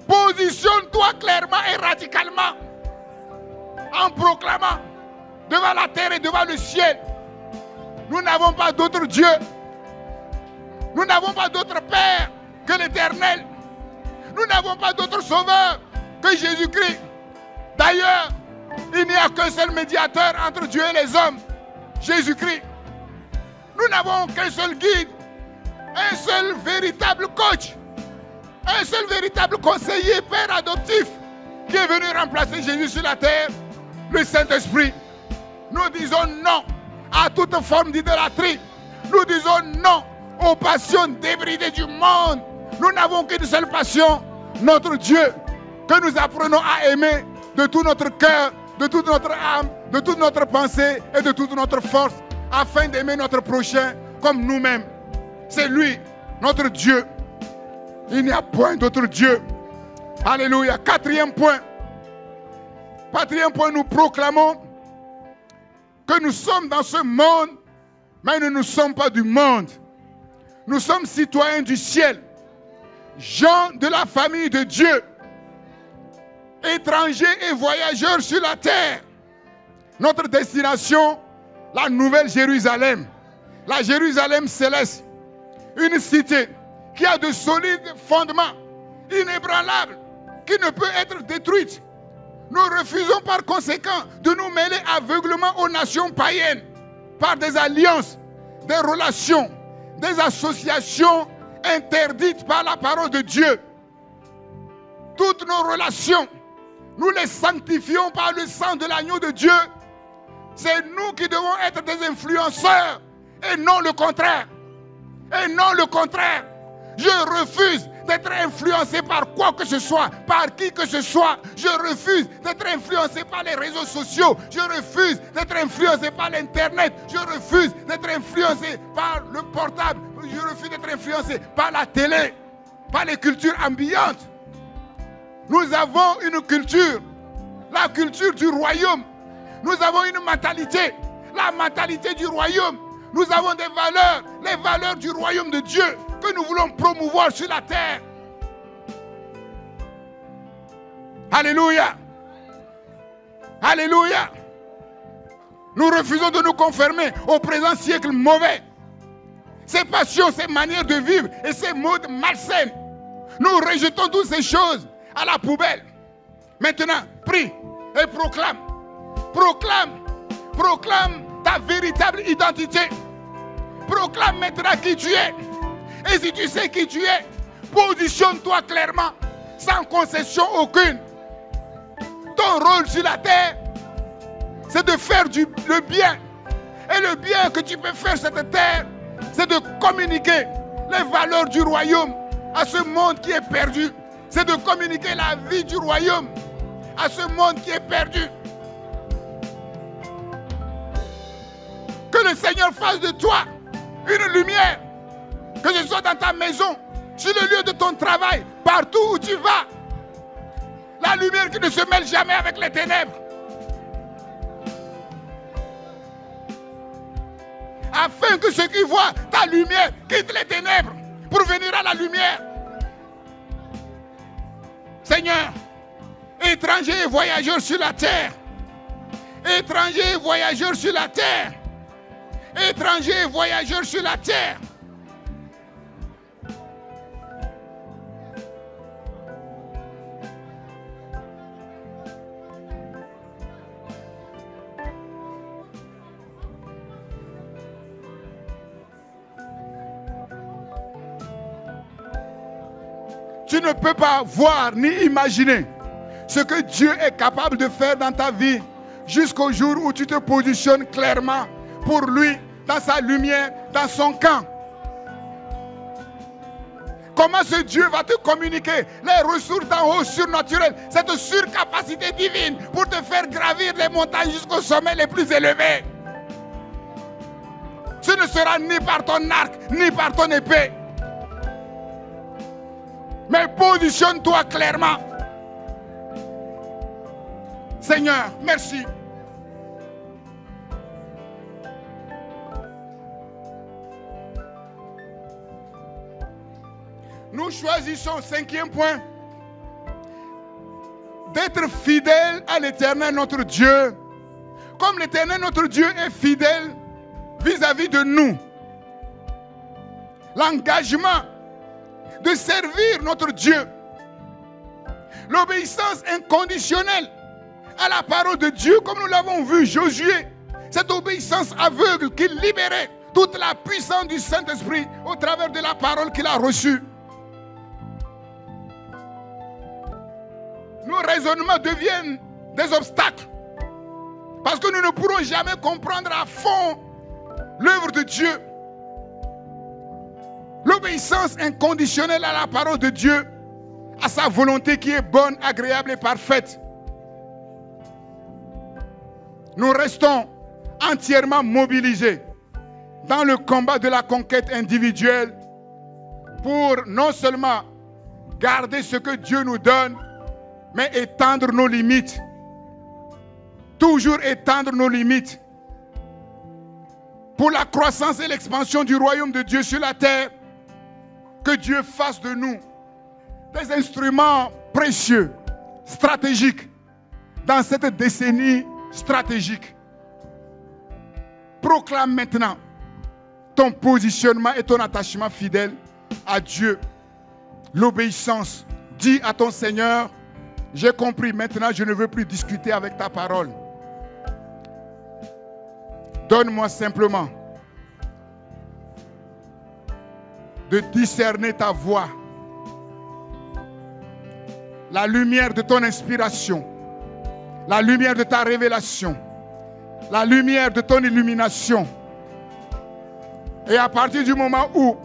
Positionne-toi clairement et radicalement. En proclamant devant la terre et devant le ciel. Nous n'avons pas d'autre Dieu. Nous n'avons pas d'autre Père que l'Éternel. Nous n'avons pas d'autre Sauveur que Jésus-Christ. D'ailleurs, il n'y a qu'un seul médiateur entre Dieu et les hommes, Jésus-Christ. Nous n'avons qu'un seul guide, un seul véritable coach, un seul véritable conseiller, père adoptif, qui est venu remplacer Jésus sur la terre, le Saint-Esprit. Nous disons non à toute forme d'idolâtrie. Nous disons non aux passions débridées du monde. Nous n'avons qu'une seule passion, notre Dieu, que nous apprenons à aimer de tout notre cœur, de toute notre âme, de toute notre pensée et de toute notre force, afin d'aimer notre prochain comme nous-mêmes. C'est lui, notre Dieu. Il n'y a point d'autre Dieu. Alléluia. Quatrième point, nous proclamons que nous sommes dans ce monde, mais nous ne sommes pas du monde. Nous sommes citoyens du ciel, gens de la famille de Dieu, étrangers et voyageurs sur la terre. Notre destination, la Nouvelle Jérusalem, la Jérusalem céleste, une cité qui a de solides fondements, inébranlables, qui ne peut être détruite. Nous refusons par conséquent de nous mêler aveuglement aux nations païennes par des alliances, des relations, des associations interdites par la parole de Dieu. Toutes nos relations, nous les sanctifions par le sang de l'agneau de Dieu. C'est nous qui devons être des influenceurs et non le contraire. Et non le contraire. Je refuse d'être influencé par quoi que ce soit, par qui que ce soit. Je refuse d'être influencé par les réseaux sociaux. Je refuse d'être influencé par l'Internet. Je refuse d'être influencé par le portable. Je refuse d'être influencé par la télé, par les cultures ambiantes. Nous avons une culture, la culture du royaume. Nous avons une mentalité, la mentalité du royaume. Nous avons des valeurs, les valeurs du royaume de Dieu que nous voulons promouvoir sur la terre. Alléluia. Alléluia. Nous refusons de nous conformer au présent siècle mauvais. Ces passions, ces manières de vivre et ces modes malsaines. Nous rejetons toutes ces choses à la poubelle. Maintenant, prie et proclame. Proclame ta véritable identité. Proclame maintenant qui tu es. Et si tu sais qui tu es, positionne-toi clairement, sans concession aucune. Ton rôle sur la terre, c'est de faire le bien. Et le bien que tu peux faire sur cette terre, c'est de communiquer les valeurs du royaume à ce monde qui est perdu. C'est de communiquer la vie du royaume à ce monde qui est perdu. Que le Seigneur fasse de toi une lumière, que ce soit dans ta maison, sur le lieu de ton travail, partout où tu vas. La lumière qui ne se mêle jamais avec les ténèbres. Afin que ceux qui voient ta lumière quittent les ténèbres pour venir à la lumière. Seigneur, étrangers et voyageurs sur la terre. Étrangers et voyageurs sur la terre. Étrangers et voyageurs sur la terre. Tu ne peux pas voir ni imaginer ce que Dieu est capable de faire dans ta vie jusqu'au jour où tu te positionnes clairement pour lui, dans sa lumière, dans son camp. Comment ce Dieu va te communiquer les ressources d'en haut surnaturelles, cette surcapacité divine pour te faire gravir les montagnes jusqu'au sommet les plus élevés. Ce ne sera ni par ton arc, ni par ton épée. Mais positionne-toi clairement. Seigneur, merci. Nous choisissons, 5e point, d'être fidèles à l'Éternel notre Dieu. Comme l'Éternel notre Dieu est fidèle vis-à-vis de nous. L'engagement de servir notre Dieu. L'obéissance inconditionnelle à la parole de Dieu, comme nous l'avons vu, Josué. Cette obéissance aveugle qui libérait toute la puissance du Saint-Esprit au travers de la parole qu'il a reçue. Nos raisonnements deviennent des obstacles. Parce que nous ne pourrons jamais comprendre à fond l'œuvre de Dieu. L'obéissance inconditionnelle à la parole de Dieu, à sa volonté qui est bonne, agréable et parfaite. Nous restons entièrement mobilisés dans le combat de la conquête individuelle pour non seulement garder ce que Dieu nous donne, mais étendre nos limites. Toujours étendre nos limites. Pour la croissance et l'expansion du royaume de Dieu sur la terre, que Dieu fasse de nous des instruments précieux, stratégiques, dans cette décennie stratégique. Proclame maintenant ton positionnement et ton attachement fidèle à Dieu. L'obéissance. Dis à ton Seigneur, j'ai compris, maintenant je ne veux plus discuter avec ta parole. Donne-moi simplement de discerner ta voix, la lumière de ton inspiration, la lumière de ta révélation, la lumière de ton illumination. Et à partir du moment où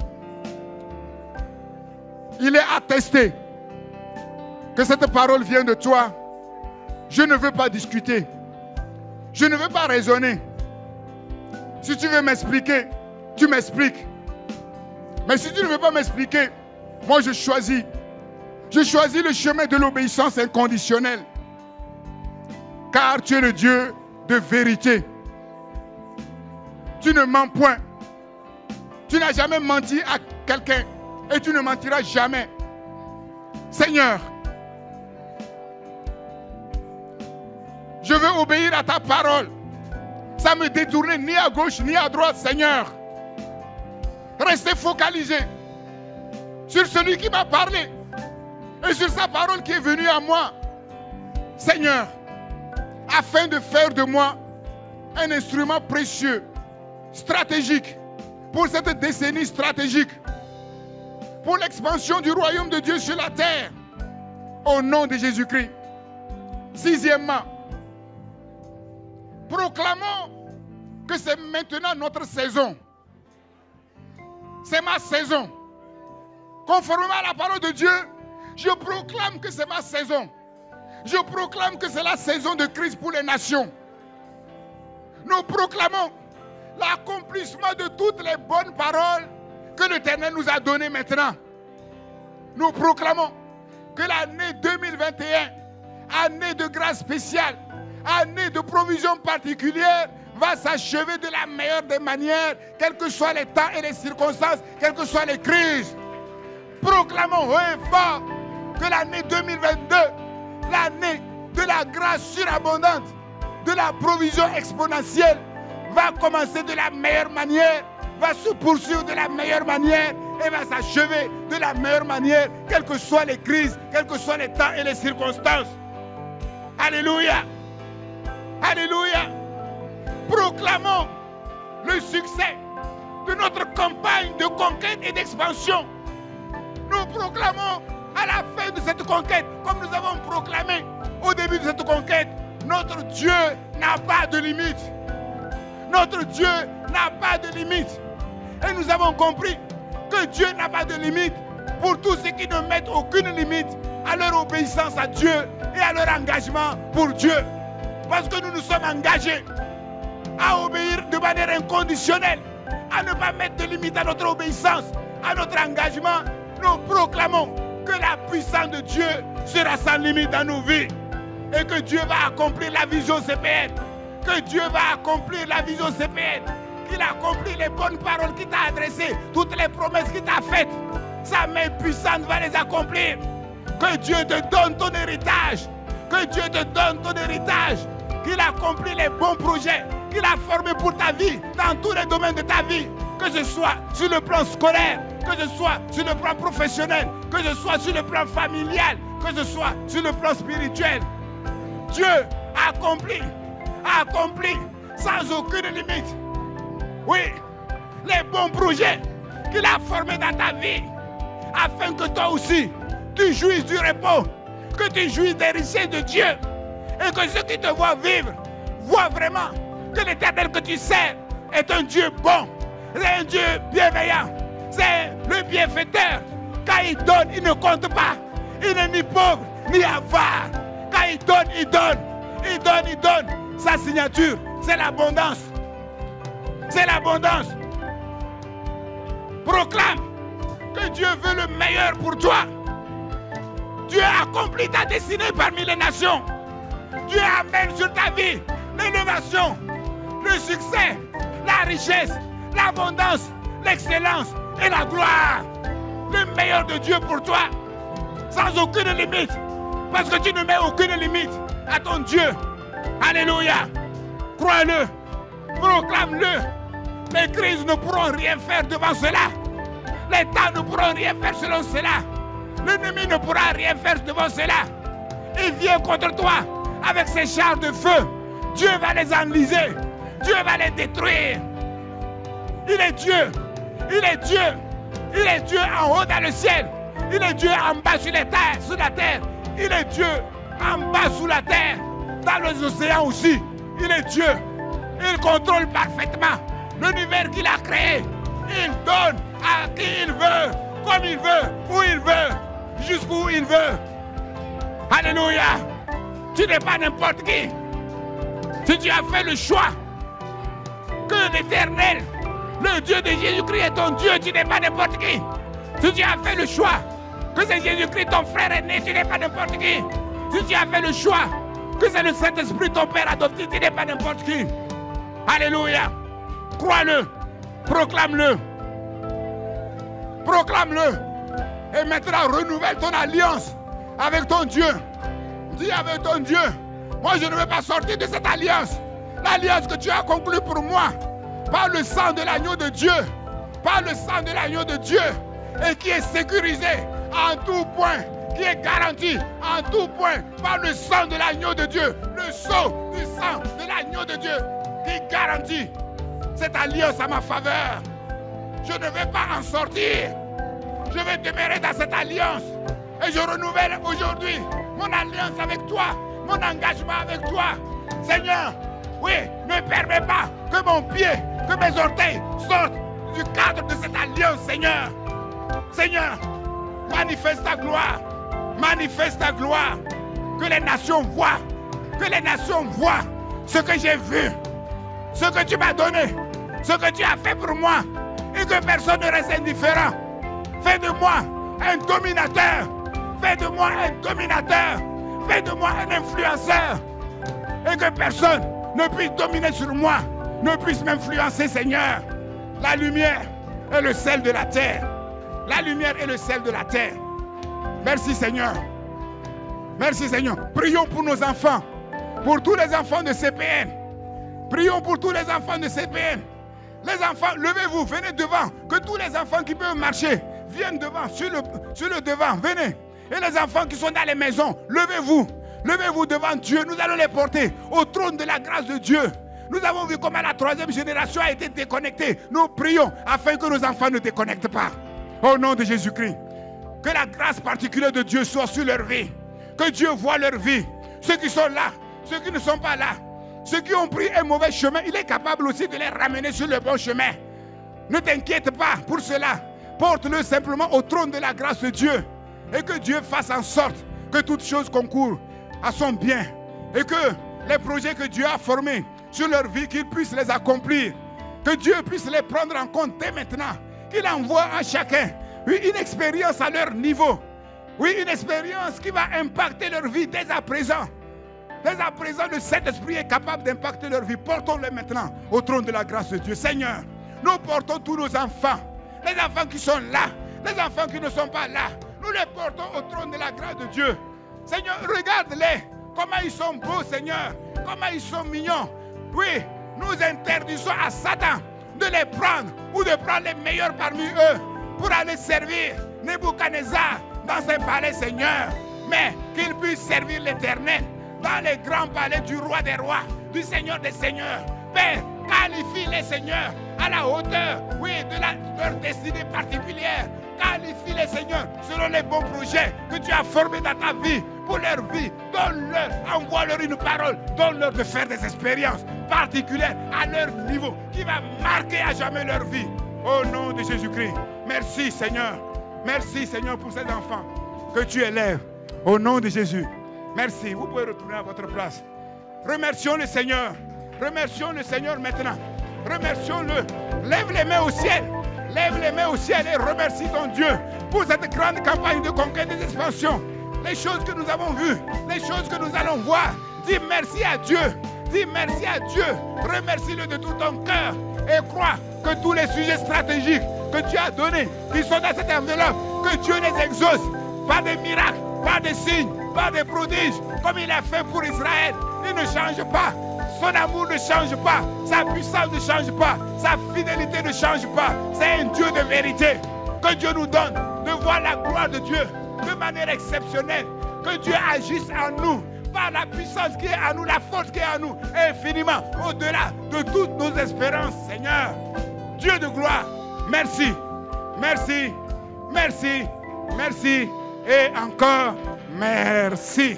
il est attesté que cette parole vient de toi, je ne veux pas discuter, je ne veux pas raisonner. Si tu veux m'expliquer, tu m'expliques. Mais si tu ne veux pas m'expliquer, moi je choisis. Je choisis le chemin de l'obéissance inconditionnelle. Car tu es le Dieu de vérité. Tu ne mens point. Tu n'as jamais menti à quelqu'un et tu ne mentiras jamais. Seigneur, je veux obéir à ta parole. Ça me détourne ni à gauche ni à droite, Seigneur. Restez focalisé sur celui qui m'a parlé et sur sa parole qui est venue à moi, Seigneur, afin de faire de moi un instrument précieux, stratégique, pour cette décennie stratégique, pour l'expansion du royaume de Dieu sur la terre, au nom de Jésus-Christ. 6e, proclamons que c'est maintenant notre saison. C'est ma saison. Conformément à la parole de Dieu, je proclame que c'est ma saison. Je proclame que c'est la saison de crise pour les nations. Nous proclamons l'accomplissement de toutes les bonnes paroles que l'Éternel nous a données maintenant. Nous proclamons que l'année 2021, année de grâce spéciale, année de provision particulière, va s'achever de la meilleure des manières, quels que soient les temps et les circonstances, quelles que soient les crises. Proclamons haut et fort que l'année 2022, l'année de la grâce surabondante, de la provision exponentielle, va commencer de la meilleure manière, va se poursuivre de la meilleure manière et va s'achever de la meilleure manière, quelles que soient les crises, quels que soient les temps et les circonstances. Alléluia. Alléluia. Proclamons le succès de notre campagne de conquête et d'expansion. Nous proclamons à la fin de cette conquête, comme nous avons proclamé au début de cette conquête, notre Dieu n'a pas de limite. Notre Dieu n'a pas de limite. Et nous avons compris que Dieu n'a pas de limite pour tous ceux qui ne mettent aucune limite à leur obéissance à Dieu et à leur engagement pour Dieu. Parce que nous nous sommes engagés à obéir de manière inconditionnelle à ne pas mettre de limite à notre obéissance, à notre engagement, nous proclamons que la puissance de Dieu sera sans limite dans nos vies. Et que Dieu va accomplir la vision CPN. Que Dieu va accomplir la vision CPN. Qu'il accomplit les bonnes paroles qu'il t'a adressées, toutes les promesses qu'il t'a faites. Sa main puissante va les accomplir. Que Dieu te donne ton héritage. Que Dieu te donne ton héritage. Qu'il accomplit les bons projets qu'il a formés pour ta vie, dans tous les domaines de ta vie. Que ce soit sur le plan scolaire, que ce soit sur le plan professionnel, que ce soit sur le plan familial, que ce soit sur le plan spirituel. Dieu accomplit sans aucune limite. Oui, les bons projets qu'il a formés dans ta vie, afin que toi aussi, tu jouisses du repos, que tu jouisses des richesses de Dieu, et que ceux qui te voient vivre, voient vraiment que l'Éternel que tu sers est un Dieu bon, c'est un Dieu bienveillant, c'est le bienfaiteur. Quand il donne, il ne compte pas, il n'est ni pauvre, ni avare. Quand il donne, il donne, il donne, il donne. Sa signature, c'est l'abondance. C'est l'abondance. Proclame que Dieu veut le meilleur pour toi. Dieu accomplit ta destinée parmi les nations. Dieu amène sur ta vie l'élévation, le succès, la richesse, l'abondance, l'excellence et la gloire. Le meilleur de Dieu pour toi, sans aucune limite. Parce que tu ne mets aucune limite à ton Dieu. Alléluia. Crois-le. Proclame-le. Les crises ne pourront rien faire devant cela. Les temps ne pourront rien faire selon cela. L'ennemi ne pourra rien faire devant cela. Il vient contre toi avec ses chars de feu. Dieu va les enliser. Dieu va les détruire. Il est Dieu. Il est Dieu. Il est Dieu en haut dans le ciel. Il est Dieu en bas sur les terres, sur la terre. Il est Dieu en bas sous la terre, dans les océans aussi. Il est Dieu. Il contrôle parfaitement l'univers qu'il a créé. Il donne à qui il veut, comme il veut, où il veut, jusqu'où il veut. Alléluia. Tu n'es pas n'importe qui. Si tu as fait le choix que l'Éternel, le Dieu de Jésus-Christ est ton Dieu, tu n'es pas n'importe qui. Si tu as fait le choix que c'est Jésus-Christ ton frère aîné, tu n'es pas n'importe qui. Si tu as fait le choix que c'est le Saint-Esprit ton père adopté, tu n'es pas n'importe qui. Alléluia. Crois-le. Proclame-le. Proclame-le. Et maintenant, renouvelle ton alliance avec ton Dieu. Dis avec ton Dieu, moi je ne veux pas sortir de cette alliance. L'alliance que tu as conclue pour moi, par le sang de l'agneau de Dieu. Par le sang de l'agneau de Dieu. Et qui est sécurisé en tout point, qui est garanti en tout point par le sang de l'agneau de Dieu. Le sceau du sang de l'agneau de Dieu qui garantit cette alliance à ma faveur. Je ne vais pas en sortir. Je vais demeurer dans cette alliance. Et je renouvelle aujourd'hui mon alliance avec toi, mon engagement avec toi. Seigneur, oui, ne permets pas que mon pied, que mes orteils sortent du cadre de cette alliance, Seigneur. Seigneur, manifeste ta gloire. Manifeste ta gloire. Que les nations voient. Que les nations voient ce que j'ai vu. Ce que tu m'as donné. Ce que tu as fait pour moi. Et que personne ne reste indifférent. Fais de moi un dominateur. Fais de moi un dominateur. Fais de moi un influenceur. Et que personne ne puisse dominer sur moi. Ne puisse m'influencer, Seigneur. La lumière est le sel de la terre. La lumière est le sel de la terre. Merci Seigneur. Merci Seigneur. Prions pour nos enfants. Pour tous les enfants de CPN. Prions pour tous les enfants de CPN. Les enfants, levez-vous, venez devant. Que tous les enfants qui peuvent marcher viennent devant, sur le devant. Venez. Et les enfants qui sont dans les maisons, levez-vous. Levez-vous devant Dieu. Nous allons les porter au trône de la grâce de Dieu. Nous avons vu comment la troisième génération a été déconnectée. Nous prions afin que nos enfants ne déconnectent pas. Au nom de Jésus-Christ. Que la grâce particulière de Dieu soit sur leur vie. Que Dieu voie leur vie. Ceux qui sont là, ceux qui ne sont pas là. Ceux qui ont pris un mauvais chemin, il est capable aussi de les ramener sur le bon chemin. Ne t'inquiète pas pour cela. Porte-le simplement au trône de la grâce de Dieu. Et que Dieu fasse en sorte que toutes choses concourent à son bien. Et que les projets que Dieu a formés sur leur vie, qu'ils puissent les accomplir. Que Dieu puisse les prendre en compte dès maintenant. Qu'il envoie à chacun une expérience à leur niveau. Oui, une expérience qui va impacter leur vie dès à présent. Dès à présent, le Saint-Esprit est capable d'impacter leur vie. Portons-les maintenant au trône de la grâce de Dieu. Seigneur, nous portons tous nos enfants. Les enfants qui sont là, les enfants qui ne sont pas là. Nous les portons au trône de la grâce de Dieu. Seigneur, regarde-les. Comment ils sont beaux, Seigneur. Comment ils sont mignons. Oui, nous interdisons à Satan de les prendre ou de prendre les meilleurs parmi eux pour aller servir Nebuchadnezzar dans ses palais, Seigneur. Mais qu'ils puissent servir l'Éternel dans les grands palais du roi des rois, du Seigneur des seigneurs. Père, qualifie les seigneurs à la hauteur, oui, de leur destinée particulière. Qualifie les seigneurs selon les bons projets que tu as formés dans ta vie, pour leur vie. Donne-leur, envoie-leur une parole, donne-leur de faire des expériences particulières à leur niveau qui va marquer à jamais leur vie. Au nom de Jésus-Christ, merci Seigneur. Merci Seigneur pour ces enfants que tu élèves. Au nom de Jésus. Merci. Vous pouvez retourner à votre place. Remercions le Seigneur. Remercions le Seigneur maintenant. Remercions-le. Lève les mains au ciel. Lève les mains au ciel et remercie ton Dieu pour cette grande campagne de conquête et d'expansion. Les choses que nous avons vues, les choses que nous allons voir. Dis merci à Dieu. Dis merci à Dieu. Remercie-le de tout ton cœur. Et crois que tous les sujets stratégiques que tu as donnés, qui sont dans cette enveloppe, que Dieu les exauce par des miracles, par des signes, par des prodiges, comme il a fait pour Israël. Il ne change pas. Son amour ne change pas. Sa puissance ne change pas. Sa fidélité ne change pas. C'est un Dieu de vérité. Que Dieu nous donne de voir la gloire de Dieu de manière exceptionnelle. Que Dieu agisse en nous par la puissance qui est en nous, la force qui est en nous, infiniment au-delà de toutes nos espérances. Seigneur, Dieu de gloire, merci, merci, merci, merci et encore merci.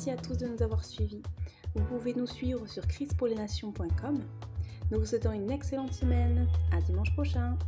Merci à tous de nous avoir suivis. Vous pouvez nous suivre sur christpourlesnations.com. Nous vous souhaitons une excellente semaine. À dimanche prochain.